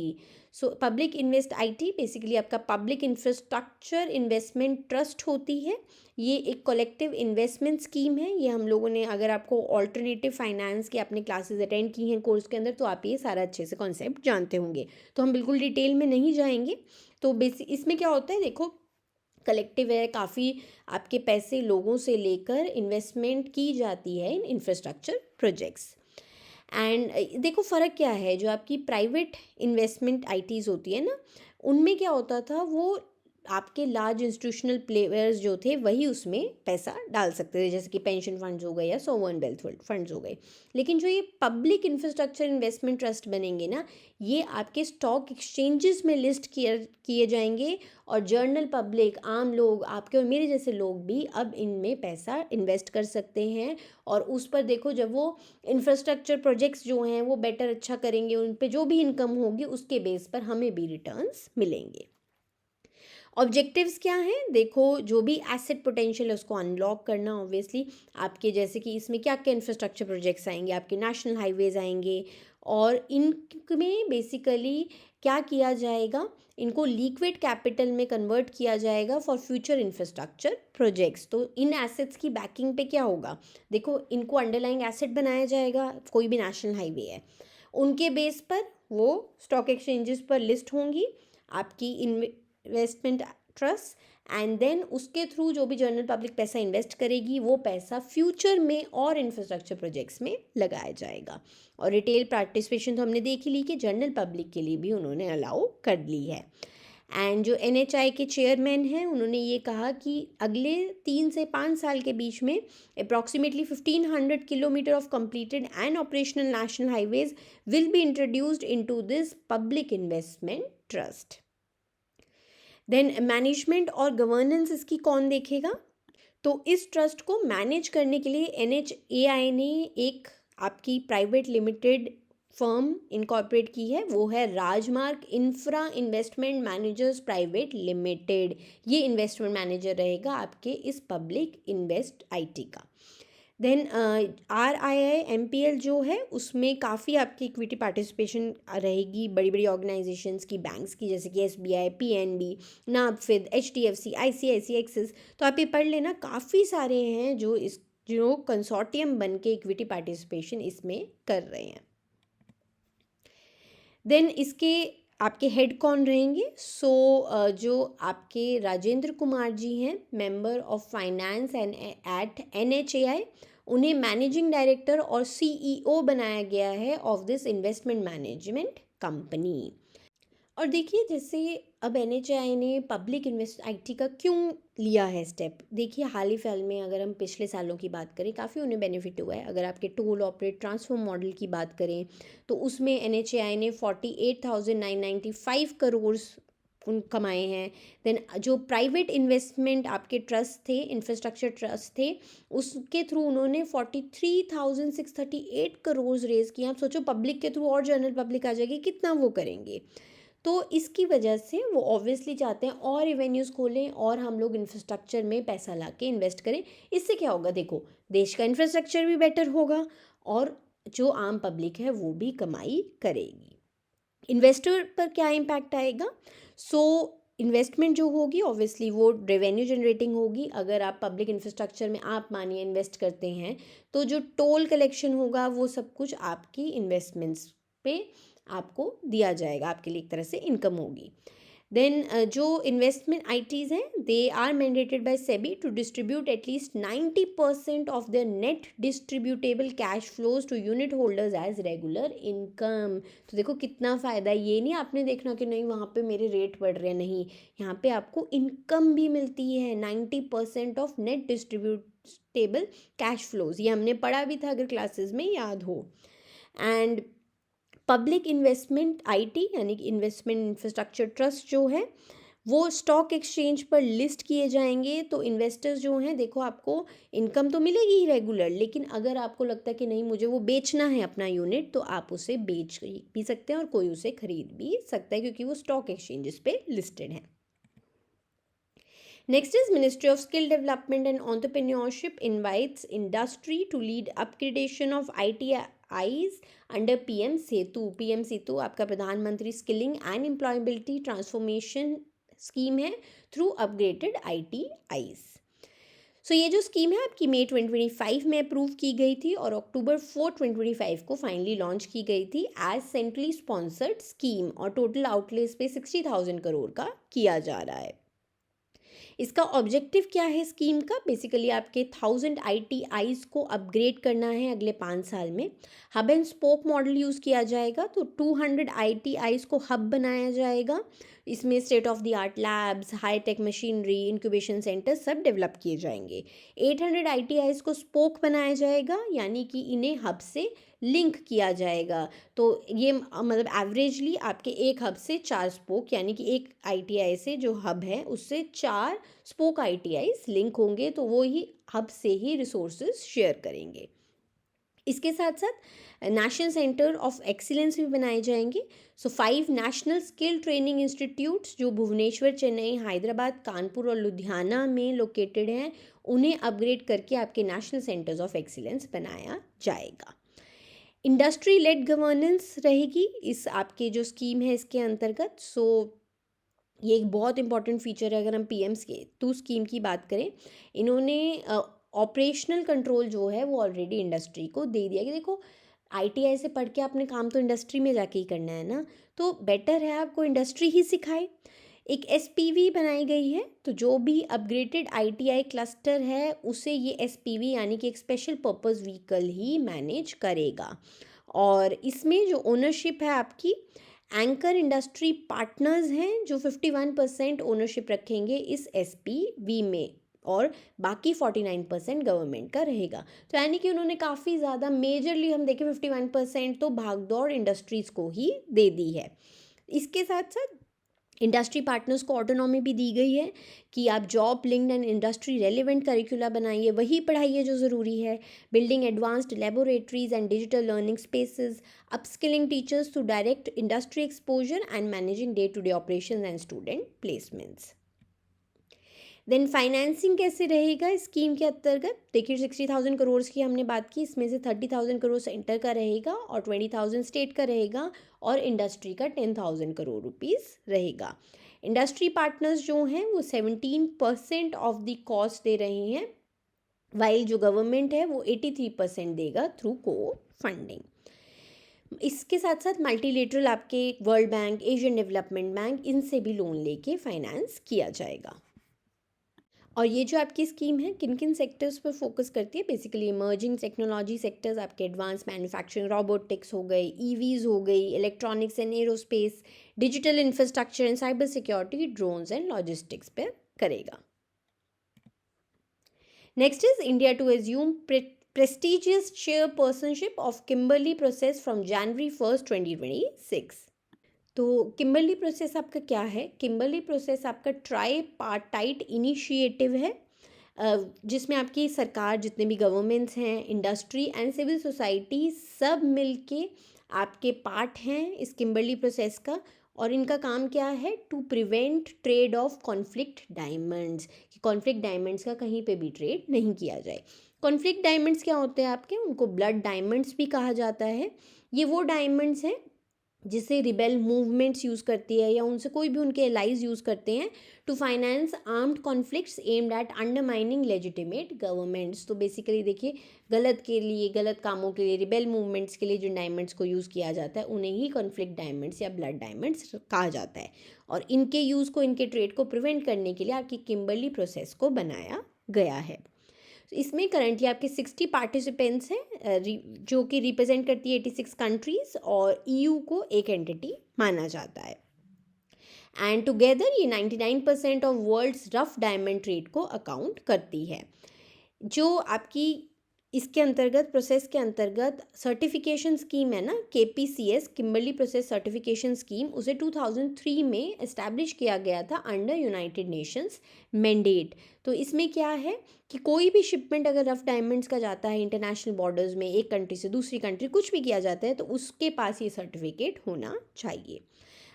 So public invest IT basically आपका पब्लिक इंफ्रास्ट्रक्चर इन्वेस्टमेंट ट्रस्ट होती है। ये एक कलेक्टिव इन्वेस्टमेंट स्कीम है। ये हम लोगों ने, अगर आपको ऑल्टरनेटिव फाइनेंस की आपने क्लासेस अटेंड की हैं कोर्स के अंदर, तो आप ये सारा अच्छे से कॉन्सेप्ट जानते होंगे, तो हम बिल्कुल डिटेल में नहीं जाएंगे। तो इसमें क्या होता है, देखो कलेक्टिव है, काफ़ी आपके पैसे लोगों से लेकर इन्वेस्टमेंट की जाती है इन इंफ्रास्ट्रक्चर प्रोजेक्ट्स। एंड देखो फ़र्क क्या है, जो आपकी प्राइवेट इन्वेस्टमेंट ITs होती है ना, उनमें क्या होता था, वो आपके लार्ज इंस्टीट्यूशनल प्लेयर्स जो थे वही उसमें पैसा डाल सकते थे, जैसे कि पेंशन फंड्स हो गए या सॉवरेन वेल्थ फंड्स हो गए। लेकिन जो ये पब्लिक इंफ्रास्ट्रक्चर इन्वेस्टमेंट ट्रस्ट बनेंगे ना, ये आपके स्टॉक एक्सचेंजेस में लिस्ट किए जाएंगे, और जर्नल पब्लिक, आम लोग, आपके और मेरे जैसे लोग भी अब इनमें पैसा इन्वेस्ट कर सकते हैं। और उस पर देखो, जब वो इंफ्रास्ट्रक्चर प्रोजेक्ट्स जो हैं वो बेटर अच्छा करेंगे, उन पे जो भी इनकम होगी उसके बेस पर हमें भी रिटर्न्स मिलेंगे। ऑब्जेक्टिव्स क्या हैं? देखो, जो भी एसेट पोटेंशियल है उसको अनलॉक करना, ऑब्वियसली आपके, जैसे कि इसमें क्या क्या इंफ्रास्ट्रक्चर प्रोजेक्ट्स आएंगे, आपके नेशनल हाईवेज आएंगे, और इनमें बेसिकली क्या किया जाएगा, इनको लिक्विड कैपिटल में कन्वर्ट किया जाएगा फॉर फ्यूचर इंफ्रास्ट्रक्चर प्रोजेक्ट्स। तो इन एसेट्स की बैकिंग पे क्या होगा, देखो इनको अंडरलाइंग एसेट बनाया जाएगा, कोई भी नेशनल हाईवे है उनके बेस पर वो स्टॉक एक्सचेंजेस पर लिस्ट होंगी आपकी इन्वेस्टमेंट ट्रस्ट, एंड देन उसके थ्रू जो भी जनरल पब्लिक पैसा इन्वेस्ट करेगी वो पैसा फ्यूचर में और इंफ्रास्ट्रक्चर प्रोजेक्ट्स में लगाया जाएगा। और रिटेल पार्टिसिपेशन तो हमने देख ही ली कि जनरल पब्लिक के लिए भी उन्होंने अलाउ कर ली है। एंड जो NHAI के चेयरमैन हैं उन्होंने ये कहा कि अगले 3 से 5 साल के बीच में approximately 1500 kilometre of completed and operational national highways will be introduced into this public investment trust. Then management और गवर्नेंस इसकी कौन देखेगा? तो इस ट्रस्ट को मैनेज करने के लिए NHAI ने एक आपकी प्राइवेट लिमिटेड फर्म इनकॉर्पोरेट की है, वो है राजमार्ग infra investment managers private limited. ये इन्वेस्टमेंट मैनेजर रहेगा आपके इस पब्लिक इन्वेस्ट IT का। देन RIIMPL जो है उसमें काफ़ी आपकी इक्विटी पार्टिसिपेशन रहेगी बड़ी बड़ी ऑर्गेनाइजेशंस की, बैंक्स की, जैसे कि SBI, PNB, NABARD, HDFC, ICICI, axis. तो आप ये पढ़ लेना, काफ़ी सारे हैं जो कंसोर्टियम बन के इक्विटी पार्टिसिपेशन इसमें कर रहे हैं। देन इसके आपके हेड कौन रहेंगे? जो आपके राजेंद्र कुमार जी हैं, member of finance and at NHAI, उन्हें मैनेजिंग डायरेक्टर और CEO बनाया गया है of this investment management company. और देखिए, जैसे अब NHAI ने पब्लिक इन्वेस्ट IT का क्यों लिया है स्टेप, देखिए हाल ही फिलहाल में अगर हम पिछले सालों की बात करें काफ़ी उन्हें बेनिफिट हुआ है। अगर आपके टोल ऑपरेट ट्रांसफॉर्म मॉडल की बात करें तो उसमें NHAI ने 48,995 करोड़ कमाए हैं। देन जो प्राइवेट इन्वेस्टमेंट आपके ट्रस्ट थे, इंफ्रास्ट्रक्चर ट्रस्ट थे, उसके थ्रू उन्होंने 43,638 करोड़ रेज किए। आप सोचो, पब्लिक के थ्रू और जनरल पब्लिक आ जाएगी, कितना वो करेंगे। तो इसकी वजह से वो ऑब्वियसली चाहते हैं और रेवेन्यूज़ खोलें और हम लोग इंफ्रास्ट्रक्चर में पैसा ला के इन्वेस्ट करें। इससे क्या होगा, देखो देश का इंफ्रास्ट्रक्चर भी बेटर होगा और जो आम पब्लिक है वो भी कमाई करेगी। इन्वेस्टर पर क्या इम्पैक्ट आएगा? इन्वेस्टमेंट जो होगी ऑब्वियसली वो रेवेन्यू जनरेटिंग होगी। अगर आप पब्लिक इंफ्रास्ट्रक्चर में आप मानिए इन्वेस्ट करते हैं तो जो टोल कलेक्शन होगा वो सब कुछ आपकी इन्वेस्टमेंट्स पे आपको दिया जाएगा, आपके लिए एक तरह से इनकम होगी। देन जो इन्वेस्टमेंट ITs हैं, they are mandated by SEBI to distribute at least 90% of their net distributable cash flows to unit holders as regular income. तो देखो कितना फ़ायदा, ये नहीं आपने देखना कि नहीं वहाँ पे मेरे रेट बढ़ रहे हैं, नहीं, यहाँ पे आपको इनकम भी मिलती है। 90% of net distributable cash flows, ये हमने पढ़ा भी था अगर क्लासेस में याद हो। एंड पब्लिक इन्वेस्टमेंट IT यानी कि इन्वेस्टमेंट इंफ्रास्ट्रक्चर ट्रस्ट जो है वो स्टॉक एक्सचेंज पर लिस्ट किए जाएंगे। तो इन्वेस्टर्स जो हैं, देखो आपको इनकम तो मिलेगी ही रेगुलर, लेकिन अगर आपको लगता है कि नहीं मुझे वो बेचना है अपना यूनिट, तो आप उसे बेच भी सकते हैं और कोई उसे खरीद भी सकता है क्योंकि वो स्टॉक एक्सचेंजेस पे लिस्टेड है। Next is Ministry of Skill Development and Entrepreneurship invites industry to lead upgradation of ITIs under PM Setu. PM सेतु आपका प्रधानमंत्री skilling and employability transformation scheme है थ्रू अपग्रेडेड ITIs। ये जो स्कीम है आपकी मई 2025 में अप्रूव की गई थी और अक्टूबर 4, 2025 को फाइनली लॉन्च की गई थी एज सेंट्रली स्पॉन्सर्ड स्कीम, और टोटल आउटले पे 60,000 करोड़ का किया जा रहा है। इसका ऑब्जेक्टिव क्या है स्कीम का? बेसिकली आपके 1000 ITIs को अपग्रेड करना है अगले 5 साल में। Hub and spoke model use किया जाएगा, तो 200 ITIs को हब बनाया जाएगा। इसमें state of the art labs, high tech machinery, incubation centre सब डेवलप किए जाएंगे। 800 ITIs को स्पोक बनाया जाएगा, यानी कि इन्हें हब से लिंक किया जाएगा। तो ये मतलब एवरेजली आपके एक हब से 4 स्पोक, यानी कि एक ITI से जो हब है उससे 4 स्पोक ITIs लिंक होंगे, तो वो ही हब से ही रिसोर्सेज शेयर करेंगे। इसके साथ साथ नेशनल सेंटर ऑफ एक्सीलेंस भी बनाए जाएंगे। सो 5 नेशनल स्किल ट्रेनिंग इंस्टीट्यूट्स जो भुवनेश्वर, चेन्नई, हैदराबाद, कानपुर और लुधियाना में लोकेटेड हैं, उन्हें अपग्रेड करके आपके नेशनल सेंटर्स ऑफ एक्सीलेंस बनाया जाएगा। इंडस्ट्री लेड गवर्नेंस रहेगी इस आपके जो स्कीम है इसके अंतर्गत। सो ये एक बहुत इंपॉर्टेंट फीचर है। अगर हम PM2 स्कीम की बात करें, इन्होंने ऑपरेशनल कंट्रोल जो है वो ऑलरेडी इंडस्ट्री को दे दिया कि देखो ITI से पढ़ के आपने काम तो इंडस्ट्री में जाके ही करना है ना, तो बेटर है आपको इंडस्ट्री ही सिखाए। एक SPV बनाई गई है, तो जो भी अपग्रेडेड ITI क्लस्टर है उसे ये SPV यानी कि एक स्पेशल पर्पस व्हीकल ही मैनेज करेगा। और इसमें जो ओनरशिप है आपकी, एंकर इंडस्ट्री पार्टनर्स हैं जो 51% ओनरशिप रखेंगे इस SPV में, और बाकी 49% गवर्नमेंट का रहेगा। तो यानी कि उन्होंने काफ़ी ज़्यादा मेजरली हम देखें 51% तो भागदौड़ इंडस्ट्रीज़ को ही दे दी है। इसके साथ साथ इंडस्ट्री पार्टनर्स को ऑटोनॉमी भी दी गई है कि आप job linked and industry relevant curricula बनाइए, वही पढ़ाइए जो ज़रूरी है। Building advanced laboratories and digital learning spaces, upskilling teachers to direct industry exposure and managing day to day operation and student placements. Then financing कैसे रहेगा इस स्कीम के अंतर्गत? देखिए 60,000 करोड़ की हमने बात की, इसमें से 30,000 करोड़ सेंटर का रहेगा और 20,000 स्टेट का रहेगा, और इंडस्ट्री का 10,000 करोड़ रुपीज़ रहेगा। इंडस्ट्री पार्टनर्स जो हैं वो 17% ऑफ द कॉस्ट दे रहे हैं, वाइल जो गवर्नमेंट है वो 83% देगा थ्रू को फंडिंग। इसके साथ साथ मल्टीलेटरल आपके world bank, Asian development bank, इनसे भी लोन लेके फाइनेंस किया जाएगा। और ये जो आपकी स्कीम है किन किन सेक्टर्स पर फोकस करती है? बेसिकली इमर्जिंग टेक्नोलॉजी सेक्टर्स, आपके एडवांस मैन्युफैक्चरिंग, रोबोटिक्स हो गई, EVs हो गई, electronics and aerospace, digital infrastructure and cyber security, drones and logistics पर करेगा। Next is India to assume prestigious chairpersonship of Kimberley process from January 1st, 2026। तो किम्बरली प्रोसेस आपका क्या है? किम्बरली प्रोसेस आपका ट्राई पार्टाइट इनिशिएटिव है, जिसमें आपकी सरकार, जितने भी गवर्नमेंट्स हैं, इंडस्ट्री एंड सिविल सोसाइटी सब मिलके आपके पार्ट हैं इस किम्बरली प्रोसेस का। और इनका काम क्या है? To prevent trade of conflict diamonds, कि कॉन्फ्लिक्ट डायमंड्स का कहीं पे भी ट्रेड नहीं किया जाए। कॉन्फ्लिक्ट डायमंड्स क्या होते हैं आपके? उनको ब्लड डायमंड्स भी कहा जाता है। ये वो डायमंड्स हैं जिसे रिबेल मूवमेंट्स यूज़ करती है या उनसे कोई भी उनके एलाइज यूज़ करते हैं to finance armed conflicts aimed at undermining legitimate governments. तो बेसिकली देखिए, गलत के लिए, गलत कामों के लिए, रिबेल मूवमेंट्स के लिए जिन डायमंड्स को यूज़ किया जाता है उन्हें ही कॉन्फ्लिक्ट डायमंड्स या ब्लड डायमंड्स कहा जाता है। और इनके यूज़ को, इनके ट्रेड को प्रिवेंट करने के लिए आपकी किम्बरली प्रोसेस को बनाया गया है। इसमें करंटली आपके 60 पार्टिसिपेंट्स हैं, जो कि रिप्रेजेंट करती है 86 कंट्रीज़, और EU को एक एंटिटी माना जाता है। एंड टुगेदर ये 99% of world's rough diamond trade को अकाउंट करती है। जो आपकी इसके अंतर्गत, प्रोसेस के अंतर्गत सर्टिफिकेशन स्कीम है ना, KPCS, Kimberley process certification scheme, उसे 2003 में इस्टेब्लिश किया गया था अंडर यूनाइटेड नेशंस मैंडेट। तो इसमें क्या है कि कोई भी शिपमेंट अगर रफ डायमंड्स का जाता है इंटरनेशनल बॉर्डर्स में, एक कंट्री से दूसरी कंट्री, कुछ भी किया जाता है, तो उसके पास ये सर्टिफिकेट होना चाहिए।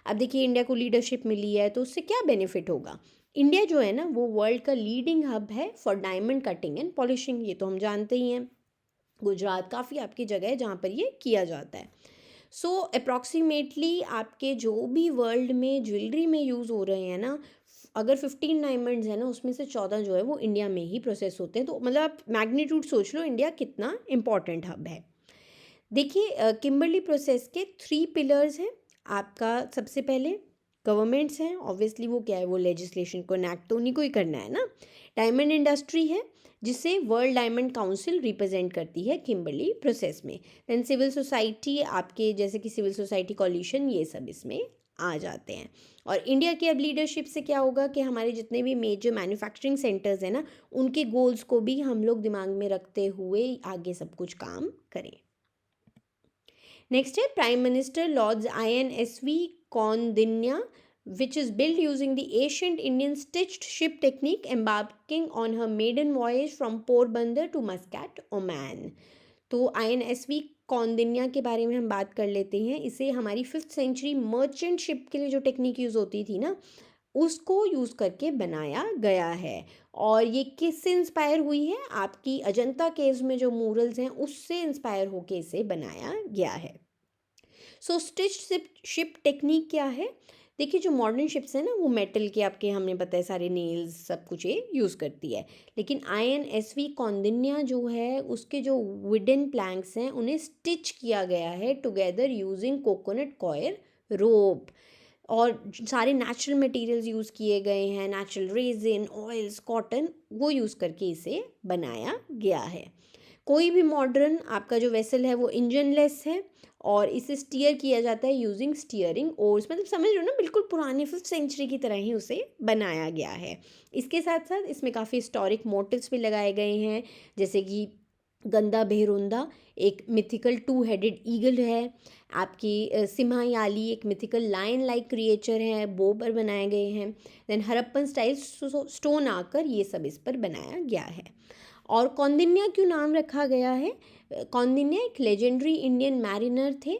अब देखिए, इंडिया को लीडरशिप मिली है तो उससे क्या बेनिफिट होगा? इंडिया जो है ना वो वर्ल्ड का लीडिंग हब है for diamond cutting and polishing, ये तो हम जानते ही हैं। गुजरात काफ़ी आपकी जगह है जहाँ पर ये किया जाता है। सो अप्रॉक्सीमेटली आपके जो भी वर्ल्ड में ज्वेलरी में यूज़ हो रहे हैं ना, अगर 15 डायमंड्स है ना, उसमें से 14 जो है वो इंडिया में ही प्रोसेस होते हैं। तो मतलब आप मैग्नीट्यूड सोच लो इंडिया कितना इम्पॉर्टेंट हब है। देखिए, किम्बरली प्रोसेस के 3 पिलर्स हैं। आपका सबसे पहले गवर्नमेंट्स हैं, ऑब्वियसली वो क्या है, वो लेजिस्लेशन को इनैक्ट तो उन्हीं को ही करना है ना। डायमंड इंडस्ट्री है जिसे वर्ल्ड डायमंड काउंसिल रिप्रेजेंट करती है किम्बरली प्रोसेस में। देन सिविल सोसाइटी, आपके जैसे कि सिविल सोसाइटी कॉलिशन, ये सब इसमें आ जाते हैं। और इंडिया की अब लीडरशिप से क्या होगा कि हमारे जितने भी मेजर मैन्युफैक्चरिंग सेंटर्स हैं ना, उनके गोल्स को भी हम लोग दिमाग में रखते हुए आगे सब कुछ काम करें। नेक्स्ट है prime minister lauds INSV Kaundinya which is built using the ancient Indian stitched ship technique, embarking on her maiden voyage from Porbandar to Muscat, Oman। तो INSV कौंडिन्या के बारे में हम बात कर लेते हैं। इसे हमारी 5th सेंचुरी मर्चेंट शिप के लिए जो टेक्निक यूज़ होती थी ना, उसको यूज़ करके बनाया गया है। और ये किससे इंस्पायर हुई है? आपकी अजंता केव्स में जो मूरल्स हैं उससे इंस्पायर होके इसे बनाया गया है। सो स्टिच्ड शिप टेक्निक क्या है? देखिए, जो मॉडर्न शिप्स हैं ना, वो मेटल के आपके हमने बताया सारे नेल्स सब कुछ ये यूज़ करती है। लेकिन INSV कौंडिन्या जो है, उसके जो वुडन प्लैंक्स हैं उन्हें स्टिच किया गया है टुगेदर यूजिंग कोकोनट कॉयर रोप। और सारे नेचुरल मटेरियल्स यूज़ किए गए हैं, नेचुरल रेजिन, ऑयल्स, कॉटन, वो यूज़ करके इसे बनाया गया है। कोई भी मॉडर्न आपका जो वेसल है वो इंजन लेस है और इसे स्टीयर किया जाता है यूजिंग स्टीयरिंग ओर्स। मतलब समझ रहे हो ना, बिल्कुल पुरानी 5th सेंचुरी की तरह ही उसे बनाया गया है। इसके साथ साथ इसमें काफ़ी हिस्टोरिक मोटिव्स भी लगाए गए हैं, जैसे कि गंदा भेरुंदा एक मिथिकल 2 हेडेड ईगल है, आपकी सिम्हायाली एक मिथिकल लायन लाइक क्रिएचर है, बो पर बनाए गए हैं। देन हड़प्पन स्टाइल स्टोन आकर ये सब इस पर बनाया गया है। और कौंडिन्या क्यों नाम रखा गया है? कौंडिन्या एक लेजेंडरी इंडियन मैरिनर थे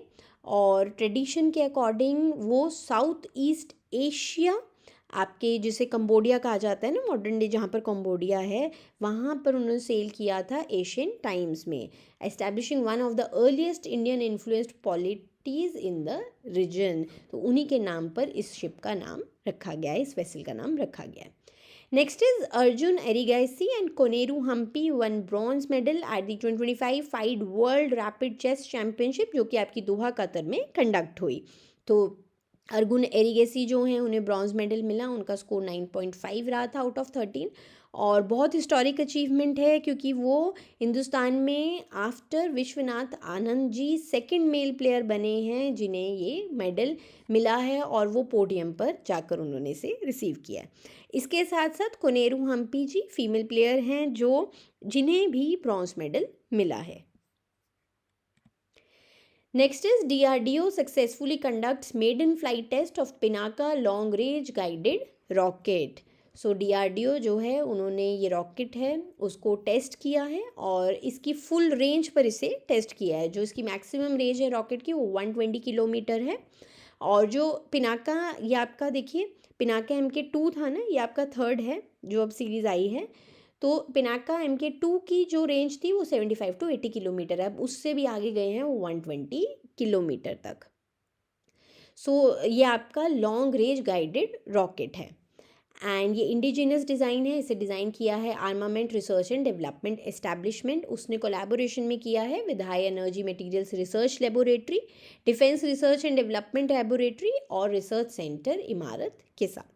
और ट्रेडिशन के अकॉर्डिंग वो साउथ ईस्ट एशिया, आपके जिसे कंबोडिया कहा जाता है ना मॉडर्न डे, जहाँ पर कंबोडिया है, वहाँ पर उन्होंने सेल किया था एशियन टाइम्स में, establishing one of the earliest Indian influenced polities in the region. तो उन्हीं के नाम पर इस शिप का नाम रखा गया है, इस वेसल का नाम रखा गया है। Next is Arjun Erigaisi and Koneru Humpy won bronze medal at the 2025 FIDE World Rapid Chess Championship, जो कि आपकी दोहा कतर में कंडक्ट हुई। तो अर्जुन एरिगेसी जो हैं उन्हें ब्रॉन्ज मेडल मिला, उनका स्कोर 9.5 रहा था आउट ऑफ 13। और बहुत हिस्टोरिक अचीवमेंट है क्योंकि वो हिंदुस्तान में after Vishwanath Anand ji second mail player बने हैं जिन्हें ये मेडल मिला है, और वो पोडियम पर जाकर उन्होंने इसे रिसीव किया है। इसके साथ साथ कोनेरू हम्पी जी फीमेल प्लेयर हैं जो जिन्हें भी ब्रॉन्ज मेडल मिला है। Next is DRDO successfully conducts maiden flight test of Pinaka long range guided rocket। So DRDO जो है उन्होंने ये रॉकेट है उसको टेस्ट किया है और इसकी फुल रेंज पर इसे टेस्ट किया है। जो इसकी मैक्सिमम रेंज है रॉकेट की वो 120 किलोमीटर है। और जो पिनाका, ये आपका देखिए पिनाका MK2 था ना, ये आपका 3rd है जो अब सीरीज़ आई है। तो पिनाका MK2 की जो रेंज थी वो 75 to 80 किलोमीटर है, अब उससे भी आगे गए हैं वो 120 किलोमीटर तक। सो ये आपका लॉन्ग रेंज गाइडेड रॉकेट है एंड ये इंडिजिनस डिज़ाइन है। इसे डिज़ाइन किया है armament research and development establishment, उसने कोलैबोरेशन में किया है with high energy materials research laboratory, defence research and development laboratory और रिसर्च सेंटर इमारत के साथ।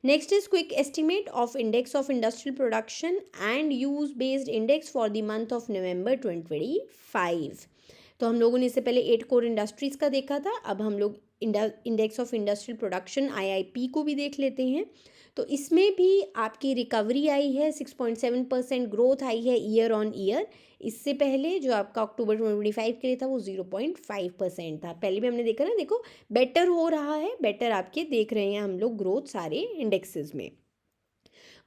Next is quick estimate of index of industrial production and use based index for the month of November 2025। तो हम लोगों ने इससे पहले 8 कोर इंडस्ट्रीज़ का देखा था, अब हम लोग index of industrial production IIP को भी देख लेते हैं। तो इसमें भी आपकी रिकवरी आई है, 6.7% ग्रोथ आई है ईयर ऑन ईयर। इससे पहले जो आपका अक्टूबर 2025 के लिए था वो 0.5% था। पहले भी हमने देखा ना, देखो बेटर हो रहा है, बेटर आपके देख रहे हैं हम लोग ग्रोथ सारे इंडेक्सेस में।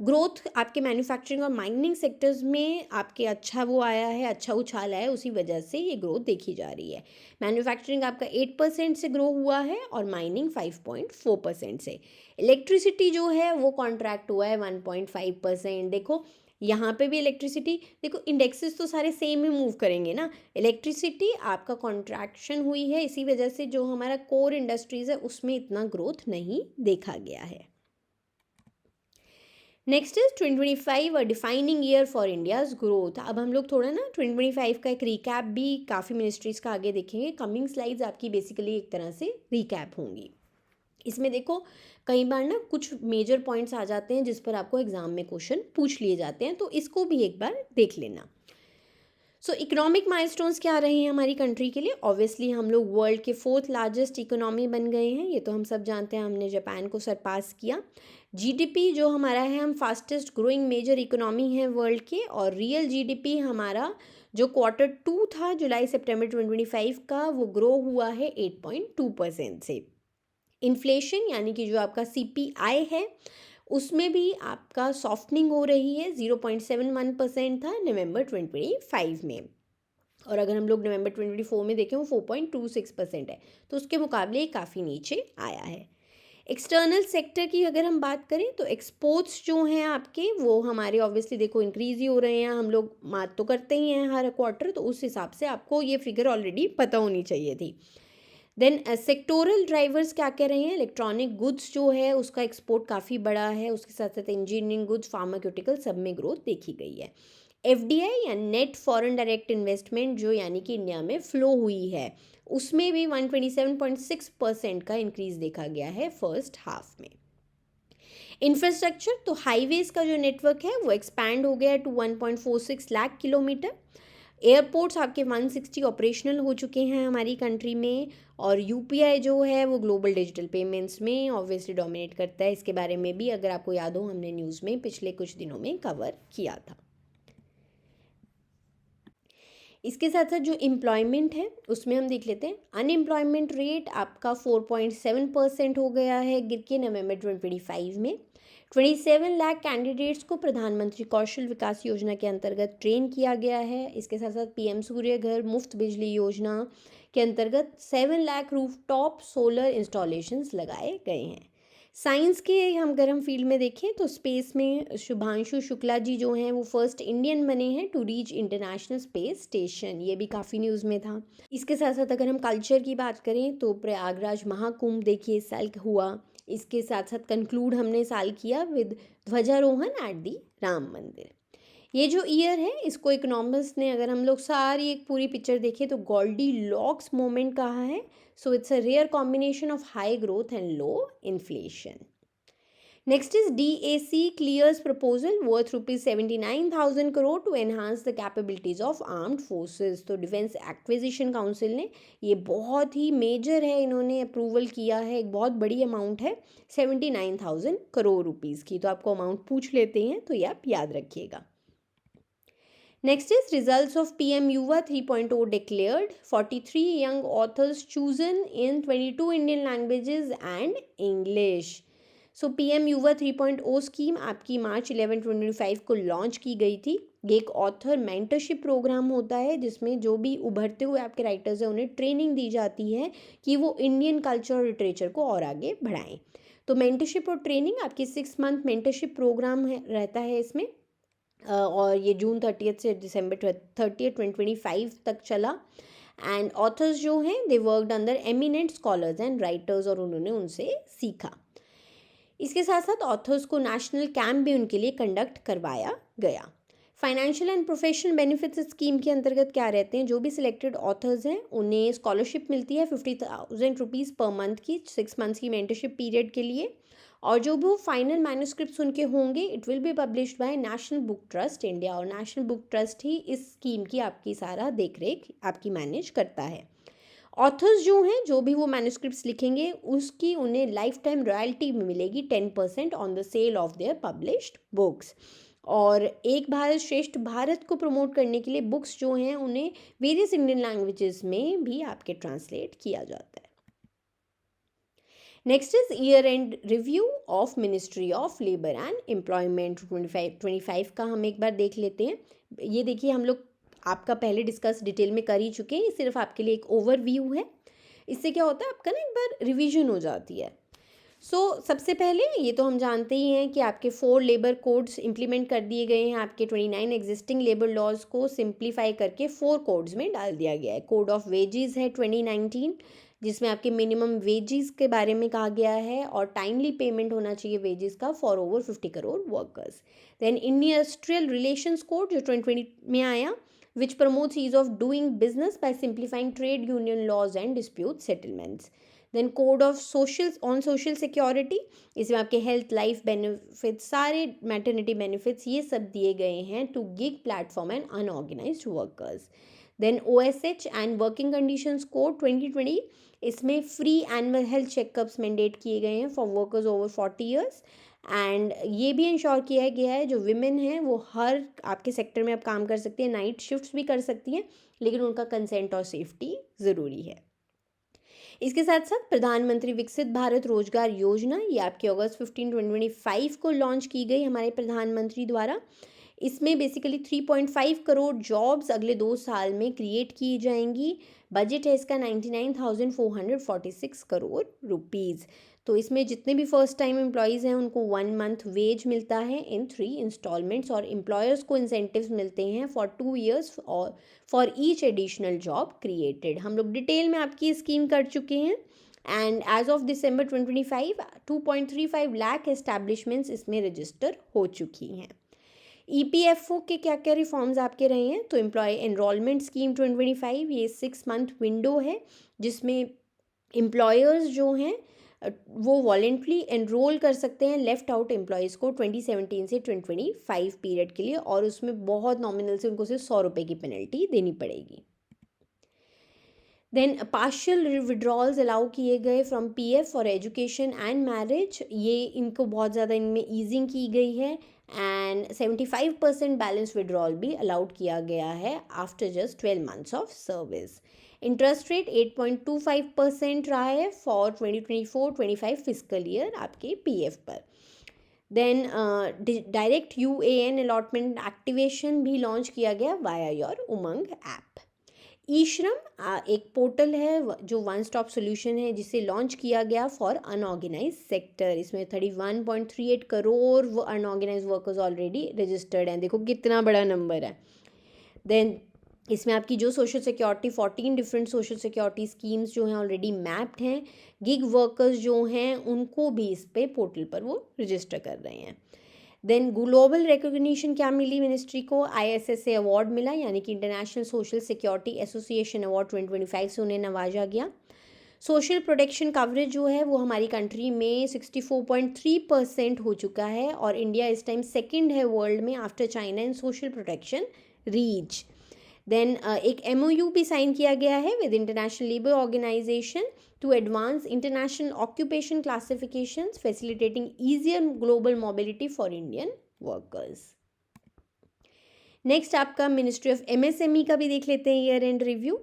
ग्रोथ आपके मैन्युफैक्चरिंग और माइनिंग सेक्टर्स में आपके अच्छा वो आया है, अच्छा उछाल आया है, उसी वजह से ये ग्रोथ देखी जा रही है। मैन्युफैक्चरिंग आपका 8% से ग्रो हुआ है और माइनिंग 5.4% से। इलेक्ट्रिसिटी जो है वो कॉन्ट्रैक्ट हुआ है 1.5%। देखो यहाँ पे भी इलेक्ट्रिसिटी, देखो इंडेक्सेस तो सारे सेम ही मूव करेंगे ना, इलेक्ट्रिसिटी आपका कॉन्ट्रैक्शन हुई है, इसी वजह से जो हमारा कोर इंडस्ट्रीज़ है उसमें इतना ग्रोथ नहीं देखा गया है। Next is 2025 a defining year for India's growth. अब हम लोग थोड़ा ना 2025 का एक रिकैप भी काफ़ी मिनिस्ट्रीज़ का आगे देखेंगे। कमिंग स्लाइड्स आपकी बेसिकली एक तरह से रिकैप होंगी। इसमें देखो कई बार ना कुछ मेजर पॉइंट्स आ जाते हैं जिस पर आपको एग्जाम में क्वेश्चन पूछ लिए जाते हैं, तो इसको भी एक बार देख लेना। सो इकोनॉमिक माइलस्टोन्स क्या रहे हैं हमारी कंट्री के लिए? ऑब्वियसली हम लोग वर्ल्ड के 4th लार्जेस्ट इकोनॉमी बन गए हैं, ये तो हम सब जानते हैं, हमने जापान को सरपास किया। जीडीपी जो हमारा है, हम फास्टेस्ट ग्रोइंग मेजर इकोनॉमी है वर्ल्ड के, और रियल जीडीपी हमारा जो Q2 था जुलाई सितंबर 2025 का, वो ग्रो हुआ है 8.2% से। इन्फ्लेशन यानी कि जो आपका CPI है, उसमें भी आपका सॉफ्टनिंग हो रही है, 0.71% था नवंबर 2025 में, और अगर हम लोग नवंबर 2024 में देखें वो 4.26% है, तो उसके मुकाबले काफ़ी नीचे आया है। एक्सटर्नल सेक्टर की अगर हम बात करें तो एक्सपोर्ट्स जो हैं आपके, वो हमारे ऑब्वियसली देखो इंक्रीज़ ही हो रहे हैं, हम लोग मात तो करते ही हैं हर क्वार्टर, तो उस हिसाब से आपको ये फिगर ऑलरेडी पता होनी चाहिए थी। देन सेक्टोरल ड्राइवर्स क्या कह रहे हैं? इलेक्ट्रॉनिक गुड्स जो है उसका एक्सपोर्ट काफ़ी बड़ा है, उसके साथ साथ इंजीनियरिंग गुड्स, फार्मास्यूटिकल, सब में ग्रोथ देखी गई है। FDI या नेट फॉरेन डायरेक्ट इन्वेस्टमेंट जो यानी कि इंडिया में फ्लो हुई है, उसमें भी 127.6% का इंक्रीज देखा गया है फर्स्ट हाफ में। इंफ्रास्ट्रक्चर तो हाईवेज का जो नेटवर्क है वो एक्सपैंड हो गया है टू 1.46 लाख किलोमीटर। एयरपोर्ट्स आपके 160 ऑपरेशनल हो चुके हैं हमारी कंट्री में, और UPI जो है वो ग्लोबल डिजिटल पेमेंट्स में ऑब्वियसली डोमिनेट करता है। इसके बारे में भी अगर आपको याद हो, हमने न्यूज़ में पिछले कुछ दिनों में कवर किया था। इसके साथ साथ जो एम्प्लॉयमेंट है उसमें हम देख लेते हैं, अनएम्प्लॉयमेंट रेट आपका 4.7% हो गया है गिर के नवंबर 2025 में। 27 लाख कैंडिडेट्स को प्रधानमंत्री कौशल विकास योजना के अंतर्गत ट्रेन किया गया है। इसके साथ साथ PM सूर्य घर मुफ्त बिजली योजना के अंतर्गत 7 लाख रूफटॉप सोलर इंस्टॉलेशंस लगाए गए हैं। साइंस के अगर हम फील्ड में देखें तो स्पेस में शुभांशु शुक्ला जी जो हैं वो फर्स्ट इंडियन बने हैं to reach international space station, ये भी काफ़ी न्यूज़ में था। इसके साथ साथ अगर हम कल्चर की बात करें तो प्रयागराज महाकुंभ देखिए इस साल हुआ। इसके साथ साथ कंक्लूड हमने साल किया विद ध्वजारोहण एट दी राम मंदिर। ये जो ईयर है इसको इकोनॉमिस्ट ने, अगर हम लोग सारी एक पूरी पिक्चर देखें तो गोल्डी लॉक्स मोमेंट कहा है। So it's a rare combination of high growth and low inflation. Next is DAC clears proposal worth ₹79,000 crore to enhance the capabilities of armed forces. तो डिफेंस एक्विजिशन काउंसिल ने ये बहुत ही मेजर है, इन्होंने अप्रूवल किया है, एक बहुत बड़ी अमाउंट है 79,000 करोड़ रुपीज़ की। तो आपको अमाउंट पूछ लेते हैं तो ये आप याद रखिएगा। Next is results of PM Yuva 3.0 declared. 43 young authors chosen in 22 Indian languages and English. So PM Yuva 3.0 scheme आपकी मार्च 11, 2025 को लॉन्च की गई थी। ये एक ऑथर मेंटरशिप प्रोग्राम होता है जिसमें जो भी उभरते हुए आपके राइटर्स हैं उन्हें ट्रेनिंग दी जाती है कि वो इंडियन कल्चर और लिटरेचर को और आगे बढ़ाएं। तो मेंटरशिप और ट्रेनिंग आपकी 6 मंथ मेंटरशिप प्रोग्राम रहता है इसमें, और ये जून 30 से दिसंबर 30, 2025 तक चला। एंड ऑथर्स जो हैं they worked under eminent scholars and writers, और उन्होंने उनसे सीखा। इसके साथ साथ ऑथर्स को नेशनल कैंप भी उनके लिए कंडक्ट करवाया गया। Financial and professional benefits scheme के अंतर्गत क्या रहते हैं? जो भी सिलेक्टेड ऑथर्स हैं उन्हें स्कॉलरशिप मिलती है 50,000 रुपीज़ पर मंथ की 6 मंथ्स की मेंटरशिप पीरियड के लिए, और जो भी वो फाइनल मैन्युस्क्रिप्ट्स उनके होंगे it will be published by national book trust India, और नेशनल बुक ट्रस्ट ही इस स्कीम की आपकी सारा देखरेख आपकी मैनेज करता है। ऑथर्स जो हैं जो भी वो मैन्युस्क्रिप्ट्स लिखेंगे उसकी उन्हें लाइफ टाइम रॉयल्टी मिलेगी 10% on the sale of their published books. और एक भारत श्रेष्ठ भारत को प्रमोट करने के लिए बुक्स जो हैं उन्हें वेरियस इंडियन लैंग्वेजेस में भी आपके ट्रांसलेट किया जाता है। Next is year and review of ministry of labour and employment 25 का हम एक बार देख लेते हैं। ये देखिए हम लोग आपका पहले डिस्कस डिटेल में कर ही चुके हैं, ये सिर्फ आपके लिए एक ओवरव्यू है। इससे क्या होता है आपका ना एक बार रिवीजन हो जाती है। सबसे पहले ये तो हम जानते ही हैं कि आपके 4 लेबर कोड्स इंप्लीमेंट कर दिए गए हैं। आपके 29 एग्जिस्टिंग लेबर लॉज को सिंप्लीफाई करके 4 कोड्स में डाल दिया गया है। कोड ऑफ वेजेस है 2019, जिसमें आपके मिनिमम वेजेस के बारे में कहा गया है, और टाइमली पेमेंट होना चाहिए वेजेस का for over 50 crore workers. Then industrial relations code जो 2020 में आया, which promotes ease of doing business by simplifying trade union laws and dispute settlements. Then code of social security, इसमें आपके हेल्थ, लाइफ बेनिफिट्स, सारे मैटरनिटी बेनिफिट्स ये सब दिए गए हैं to gig platform and unorganized workers. Then OSH and working conditions code 2020, इसमें free annual health checkups mandate किए गए हैं for workers over 40 years. And ये भी इंश्योर किया गया है जो विमेन हैं वो हर आपके सेक्टर में आप काम कर सकती हैं, नाइट शिफ्ट्स भी कर सकती हैं, लेकिन उनका कंसेंट और सेफ्टी ज़रूरी है। इसके साथ साथ प्रधानमंत्री विकसित भारत रोजगार योजना, ये आपके अगस्त 15, 2025 को लॉन्च की गई हमारे प्रधानमंत्री द्वारा। इसमें बेसिकली 3.5 करोड़ जॉब्स अगले 2 साल में क्रिएट की जाएंगी। बजट है इसका 99,446 करोड़ रुपीज़। तो इसमें जितने भी फर्स्ट टाइम एम्प्लॉयज़ हैं उनको 1 मंथ वेज मिलता है इन 3 इंस्टॉलमेंट्स, और एम्प्लॉयर्स को इंसेंटिव्स मिलते हैं फॉर 2 ईयर्स और for each additional job created. हम लोग डिटेल में आपकी स्कीम कर चुके हैं। एंड एज ऑफ दिसंबर 2025 2.35 लाख एस्टैब्लिशमेंट्स इसमें रजिस्टर हो चुकी हैं। EPFO के क्या क्या रिफॉर्म्स आपके रहे हैं, तो एम्प्लॉय एनरोलमेंट स्कीम 2025, ये 6 मंथ विंडो है जिसमें एम्प्लॉयर्स जो हैं वो वॉलेंटली एनरोल कर सकते हैं लेफ्ट आउट एम्प्लॉयज़ को 2017 से 2025 पीरियड के लिए, और उसमें बहुत नॉमिनल से उनको सिर्फ 100 रुपये की पेनल्टी देनी पड़ेगी। देन पार्शियल विड्रॉल्स अलाउ किए गए from PF for education and marriage, ये इनको बहुत ज़्यादा इनमें ईजिंग की गई है। एंड 75% बैलेंस विड्रॉल भी अलाउड किया गया है after just 12 months of service. Interest rate 8.25% रहा है फॉर 2024-25 फिजिकल ईयर आपके PF पर। Then direct UAN allotment activation भी लॉन्च किया गया वाया योर उमंग ऐप। ई-श्रम एक पोर्टल है जो वन स्टॉप सोल्यूशन है जिसे लॉन्च किया गया फॉर अनऑर्गेनाइज सेक्टर। इसमें 31.38 crore unorganized workers already registered हैं, देखो कितना बड़ा नंबर है। देन इसमें आपकी जो social security 14 different social security schemes जो हैं ऑलरेडी मैप्ड हैं। गिग वर्कर्स जो हैं उनको भी इस पे पोर्टल पर वो रजिस्टर कर रहे हैं। देन ग्लोबल रिकॉग्निशन क्या मिली मिनिस्ट्री को, ISSA अवार्ड मिला, यानी कि international social security association award 2025 से उन्हें नवाजा गया। सोशल प्रोटेक्शन कवरेज जो है वो हमारी कंट्री में 64.3% हो चुका है, और इंडिया इस टाइम सेकंड है वर्ल्ड में after China in social protection reach. Then एक MOU भी साइन किया गया है with international labour organization to advance international occupation classifications, facilitating easier global mobility for Indian workers. Next आपका मिनिस्ट्री ऑफ MSME का भी देख लेते हैं year and review.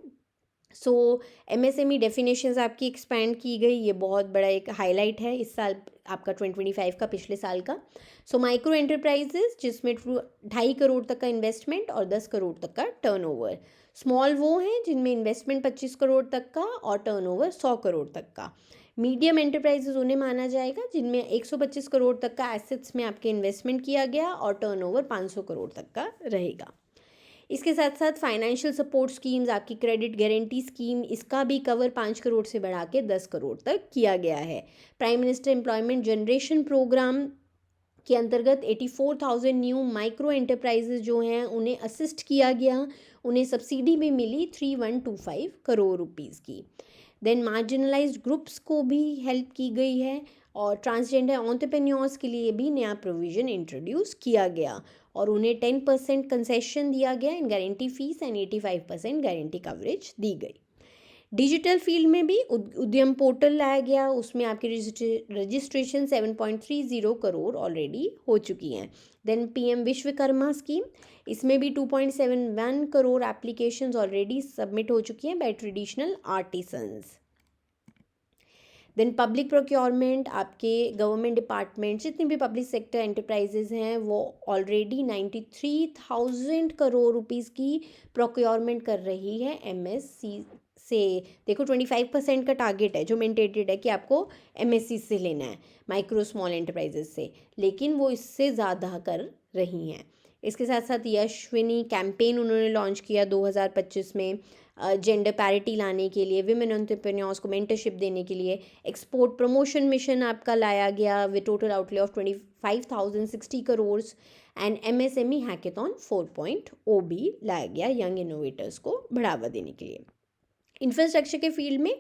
So MSME definitions आपकी एक्सपैंड की गई, ये बहुत बड़ा एक हाईलाइट है इस साल आपका 2025 का, पिछले साल का। सो माइक्रो एंटरप्राइजेस जिसमें 2.5 करोड़ तक का इन्वेस्टमेंट और 10 करोड़ तक का टर्नओवर। स्मॉल वो हैं जिनमें इन्वेस्टमेंट 25 करोड़ तक का और टर्नओवर 100 करोड़ तक का। मीडियम एंटरप्राइजेस उन्हें माना जाएगा जिनमें 125 करोड़ तक का एसेट्स में आपके इन्वेस्टमेंट किया गया और टर्नओवर 500 करोड़ तक का रहेगा। इसके साथ साथ फाइनेंशियल सपोर्ट स्कीम्स, आपकी क्रेडिट गारंटी स्कीम, इसका भी कवर 5 करोड़ से बढ़ा के 10 करोड़ तक किया गया है। Prime minister employment generation programme के अंतर्गत 84,000 न्यू माइक्रो एंटरप्राइजेज जो हैं उन्हें असिस्ट किया गया, उन्हें सब्सिडी भी मिली 3125 करोड़ रुपीज़ की। देन मार्जिनलाइज्ड ग्रुप्स को भी हेल्प की गई है, और ट्रांसजेंडर एंटरप्रेन्योर्स के लिए भी नया प्रोविज़न इंट्रोड्यूस किया गया, और उन्हें 10% कंसेशन दिया गया in guarantee fees and 85% guarantee coverage दी गई। डिजिटल फील्ड में भी उद्यम पोर्टल लाया गया, उसमें आपकी रजिस्ट्रेशन 7.30 करोड़ ऑलरेडी हो चुकी हैं। देन PM विश्वकर्मा स्कीम, इसमें भी 2.71 करोड़ एप्लीकेशंस ऑलरेडी सबमिट हो चुकी हैं by traditional artisans. Then public procurement, आपके गवर्नमेंट डिपार्टमेंट जितनी भी पब्लिक सेक्टर एंटरप्राइजेज हैं वो ऑलरेडी 93,000 करोड़ रुपीज़ की प्रोक्योरमेंट कर रही है MSC से। देखो 25% का टारगेट है जो मैंडेटेड है कि आपको MSC से लेना है, माइक्रो स्मॉल एंटरप्राइजेज से, लेकिन वो इससे ज़्यादा कर रही हैं। इसके साथ साथ यशस्विनी कैंपेन उन्होंने लॉन्च किया 2025 में, जेंडर पैरिटी लाने के लिए, विमेन एंटरप्रेन्योर्स को मेंटरशिप देने के लिए। एक्सपोर्ट प्रमोशन मिशन आपका लाया गया with total outlay of 25,060 crore, and MSME hackathon 4.0 भी लाया गया यंग इनोवेटर्स को बढ़ावा देने के लिए। इंफ्रास्ट्रक्चर के फील्ड में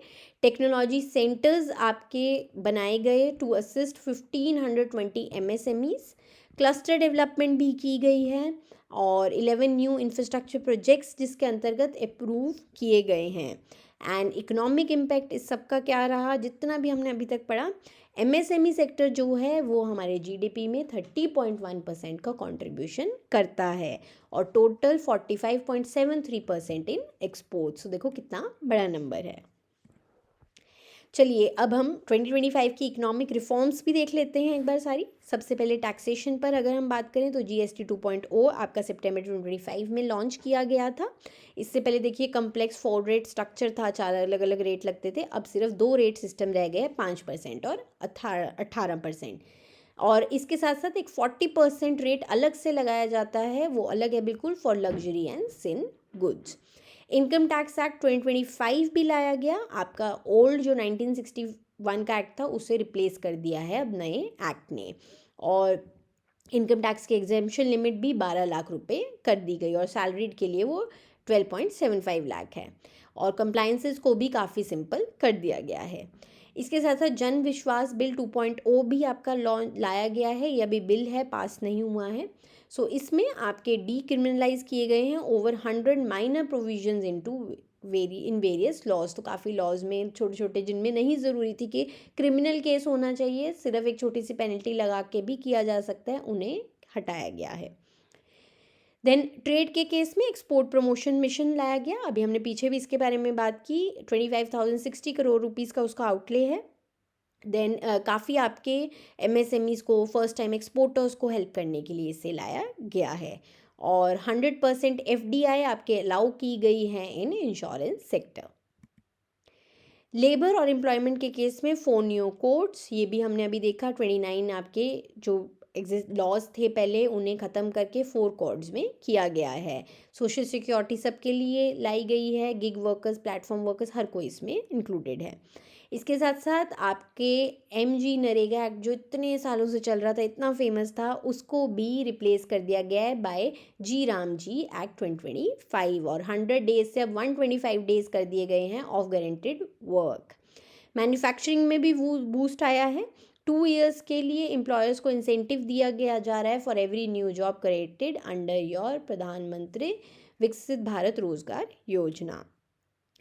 टेक्नोलॉजी सेंटर्स आपके बनाए गए to assist 1520 MSMEs। Cluster development भी की गई है और 11 न्यू इंफ्रास्ट्रक्चर प्रोजेक्ट्स जिसके अंतर्गत अप्रूव किए गए हैं। एंड इकोनॉमिक इम्पैक्ट इस सब का क्या रहा, जितना भी हमने अभी तक पढ़ा, MSME सेक्टर जो है वो हमारे GDP में 30.1% का कंट्रीब्यूशन करता है और टोटल 45.73% इन एक्सपोर्ट्स। देखो कितना बड़ा नंबर है। चलिए अब हम 2025 की इकोनॉमिक रिफॉर्म्स भी देख लेते हैं एक बार सारी। सबसे पहले टैक्सेशन पर अगर हम बात करें तो GST 2.0 आपका सितंबर 2025 में लॉन्च किया गया था। इससे पहले देखिए कम्प्लेक्स 4 रेट स्ट्रक्चर था, 4 अलग अलग रेट लगते थे, अब सिर्फ 2 रेट सिस्टम रह गए, 5% और 18%। और इसके साथ साथ एक 40% रेट अलग से लगाया जाता है, वो अलग है बिल्कुल for luxury and sin goods. Income tax act 2025 भी लाया गया, आपका ओल्ड जो 1961 का एक्ट था उसे रिप्लेस कर दिया है अब नए एक्ट ने। और इनकम टैक्स की एग्जेम्पशन लिमिट भी 12 लाख रुपए कर दी गई और सैलरीड के लिए वो 12.75 लाख है और कंप्लाइंसेस को भी काफ़ी सिंपल कर दिया गया है। इसके साथ साथ जन विश्वास बिल 2.0 भी आपका लॉन्च लाया गया है, यह भी बिल है, पास नहीं हुआ है। सो इसमें आपके डीक्रिमिनलाइज किए गए हैं over 100 minor provisions into various laws. तो काफ़ी लॉज में छोटे छोटे जिनमें नहीं ज़रूरी थी कि क्रिमिनल केस होना चाहिए, सिर्फ एक छोटी सी पेनल्टी लगा के भी किया जा सकता है, उन्हें हटाया गया है। देन ट्रेड के केस में एक्सपोर्ट प्रमोशन मिशन लाया गया, अभी हमने पीछे भी इसके बारे में बात की। 25,060 करोड़ रुपीज़ का उसका आउटले है। देन काफ़ी आपके MSMEs को, फर्स्ट टाइम एक्सपोर्टर्स को हेल्प करने के लिए इसे लाया गया है और 100% FDI आपके अलाउ की गई है इन इंश्योरेंस सेक्टर। लेबर और एम्प्लॉयमेंट के केस में 4 न्यू कोड्स, ये भी हमने अभी देखा। 29 आपके जो लॉज थे पहले उन्हें ख़त्म करके 4 कोड्स में किया गया है। सोशल सिक्योरिटी सबके लिए लाई गई है, गिग वर्कर्स, प्लेटफॉर्म वर्कर्स, हर कोई इसमें इंक्लूडेड है। इसके साथ साथ आपके MG नरेगा एक्ट जो इतने सालों से चल रहा था, इतना फेमस था, उसको भी रिप्लेस कर दिया गया है बाय जी राम जी एक्ट 2025 और 100 डेज से अब 125 डेज कर दिए गए हैं ऑफ गारंटेड वर्क। मैन्युफैक्चरिंग में भी बूस्ट आया है। 2 ईयर्स के लिए एम्प्लॉयर्स को इंसेंटिव दिया गया जा रहा है for every new job created under your प्रधानमंत्री विकसित भारत रोजगार योजना।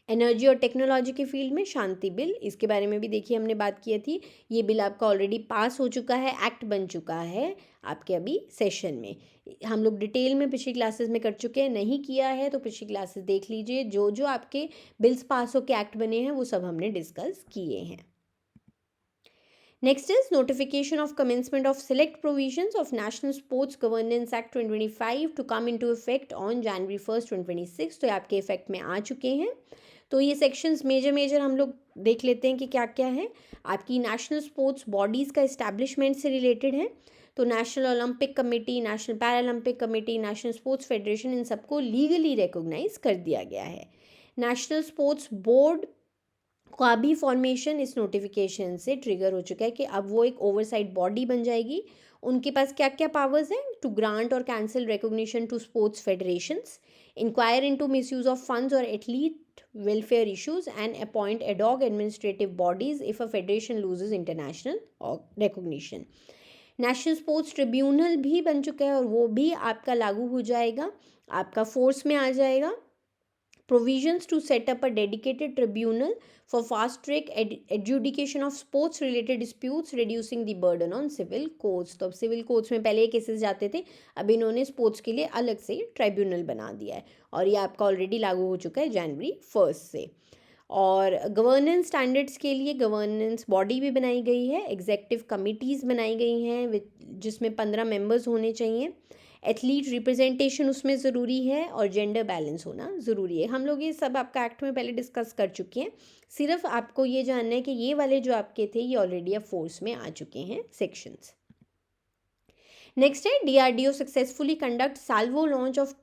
एनर्जी और टेक्नोलॉजी के फील्ड में शांति बिल, इसके बारे में भी देखिए हमने बात की थी। ये बिल आपका ऑलरेडी पास हो चुका है, एक्ट बन चुका है आपके अभी सेशन में। हम लोग डिटेल में पिछली क्लासेस में कर चुके हैं, नहीं किया है तो पिछली क्लासेस देख लीजिए। जो जो आपके बिल्स पास होकर एक्ट बने हैं वो सब हमने डिस्कस किए हैं। Next is notification of commencement of select provisions of National Sports Governance Act 2025 to come into effect on January 1st, 2026। तो ये आपके इफेक्ट में आ चुके हैं। तो ये सेक्शंस मेजर हम लोग देख लेते हैं कि क्या क्या है। आपकी नेशनल स्पोर्ट्स बॉडीज़ का इस्टेब्लिशमेंट से रिलेटेड है। तो national Olympic committee, national Paralympic committee, national sports federation, इन सबको लीगली रिकॉग्नाइज कर दिया गया है। नेशनल स्पोर्ट्स बोर्ड का भी फॉर्मेशन इस नोटिफिकेशन से ट्रिगर हो चुका है कि अब वो एक ओवरसाइट बॉडी बन जाएगी। उनके पास क्या क्या पावर्स हैं? टू ग्रांट और cancel recognition to sports federations, inquire into misuse of funds और athlete welfare issues, and appoint ad hoc administrative bodies if a federation loses international recognition। National sports tribunal भी बन चुका है और वो भी आपका लागू हो जाएगा, आपका फोर्स में आ जाएगा। Provisions to set up a dedicated tribunal for fast track adjudication of sports related disputes, reducing the burden on civil courts। तो अब सिविल कोर्ट्स में पहले केसेस जाते थे, अब इन्होंने स्पोर्ट्स के लिए अलग से ट्राइब्यूनल बना दिया है और ये आपका ऑलरेडी लागू हो चुका है January 1st से। और गवर्नेंस स्टैंडर्ड्स के लिए गवर्नेंस बॉडी भी बनाई गई है, एग्जेक्टिव कमिटीज़ बनाई गई हैं जिसमें 15 मेंबर्स होने चाहिए। एथलीट रिप्रेजेंटेशन उसमें ज़रूरी है और जेंडर बैलेंस होना ज़रूरी है। हम लोग ये सब आपका एक्ट में पहले डिस्कस कर चुके हैं, सिर्फ आपको ये जानना है कि ये वाले जो आपके थे ये ऑलरेडी अब फोर्स में आ चुके हैं सेक्शंस। नेक्स्ट है DRDO successfully conduct salvo launch of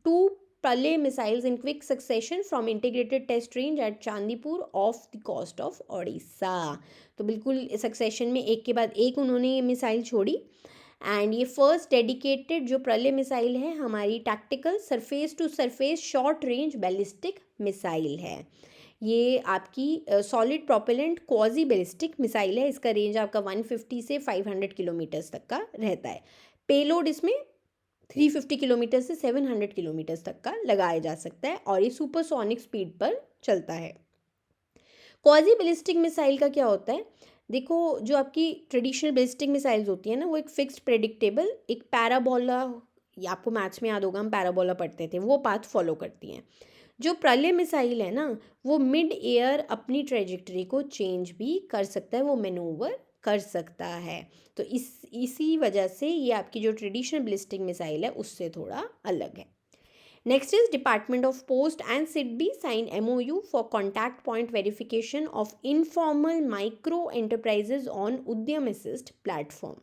two Pralay missiles in quick succession from integrated test range at Chandipur off the coast of Odisha। तो बिल्कुल सक्सेशन में एक के बाद एक उन्होंने ये मिसाइल छोड़ी एंड ये फर्स्ट डेडिकेटेड जो प्रलय मिसाइल है हमारी tactical surface to surface short range ballistic missile है। ये आपकी solid propellant quasi ballistic missile है। इसका रेंज आपका 150 से 500 किलोमीटर्स तक का रहता है। पेलोड इसमें 350 किलोमीटर से 700 किलोमीटर्स तक का लगाया जा सकता है और ये सुपरसोनिक स्पीड पर चलता है। क्वाजी बैलिस्टिक मिसाइल का क्या होता है, देखो जो आपकी ट्रेडिशनल बैलिस्टिक मिसाइल्स होती है ना, वो एक फिक्स्ड प्रेडिक्टेबल एक पैराबोला, ये आपको मैथ्स में याद होगा, हम पैराबोला पढ़ते थे, वो पाथ फॉलो करती हैं। जो प्रलय मिसाइल है ना, वो मिड एयर अपनी ट्रेजेक्टरी को चेंज भी कर सकता है, वो मैनूवर कर सकता है। तो इसी वजह से ये आपकी जो ट्रेडिशनल बैलिस्टिक मिसाइल है उससे थोड़ा अलग है। Next is Department of Post and SIDBI sign MOU for contact point verification of informal micro enterprises on Udyam Assist platform.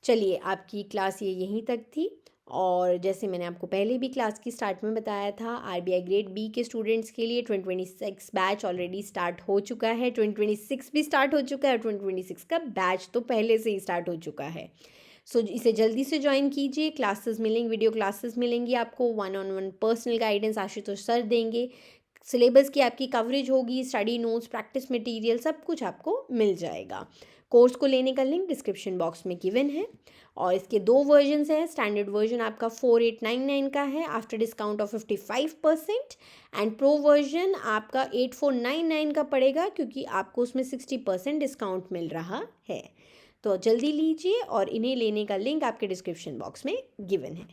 चलिए, आपकी क्लास ये यहीं तक थी और जैसे मैंने आपको पहले भी क्लास की स्टार्ट में बताया था, आरबीआई ग्रेड बी के स्टूडेंट्स के लिए 2026 बैच ऑलरेडी स्टार्ट हो चुका है, 2026 भी स्टार्ट हो चुका है और 2026 का बैच तो पहले से ही स्टार्ट हो चुका है। सो इसे जल्दी से ज्वाइन कीजिए। क्लासेस मिलेंगी, वीडियो क्लासेस मिलेंगी आपको, 1-on-1 personal guidance Ashutosh sir देंगे, सिलेबस की आपकी कवरेज होगी, स्टडी नोट्स, प्रैक्टिस मटेरियल सब कुछ आपको मिल जाएगा। कोर्स को लेने का लिंक डिस्क्रिप्शन बॉक्स में गिवन है और इसके 2 वर्जन्स हैं। स्टैंडर्ड वर्जन आपका 4899 का है after discount of 55% and pro version आपका 8499 का पड़ेगा क्योंकि आपको उसमें 60% डिस्काउंट मिल रहा है। तो जल्दी लीजिए और इन्हें लेने का लिंक आपके डिस्क्रिप्शन बॉक्स में गिवन है।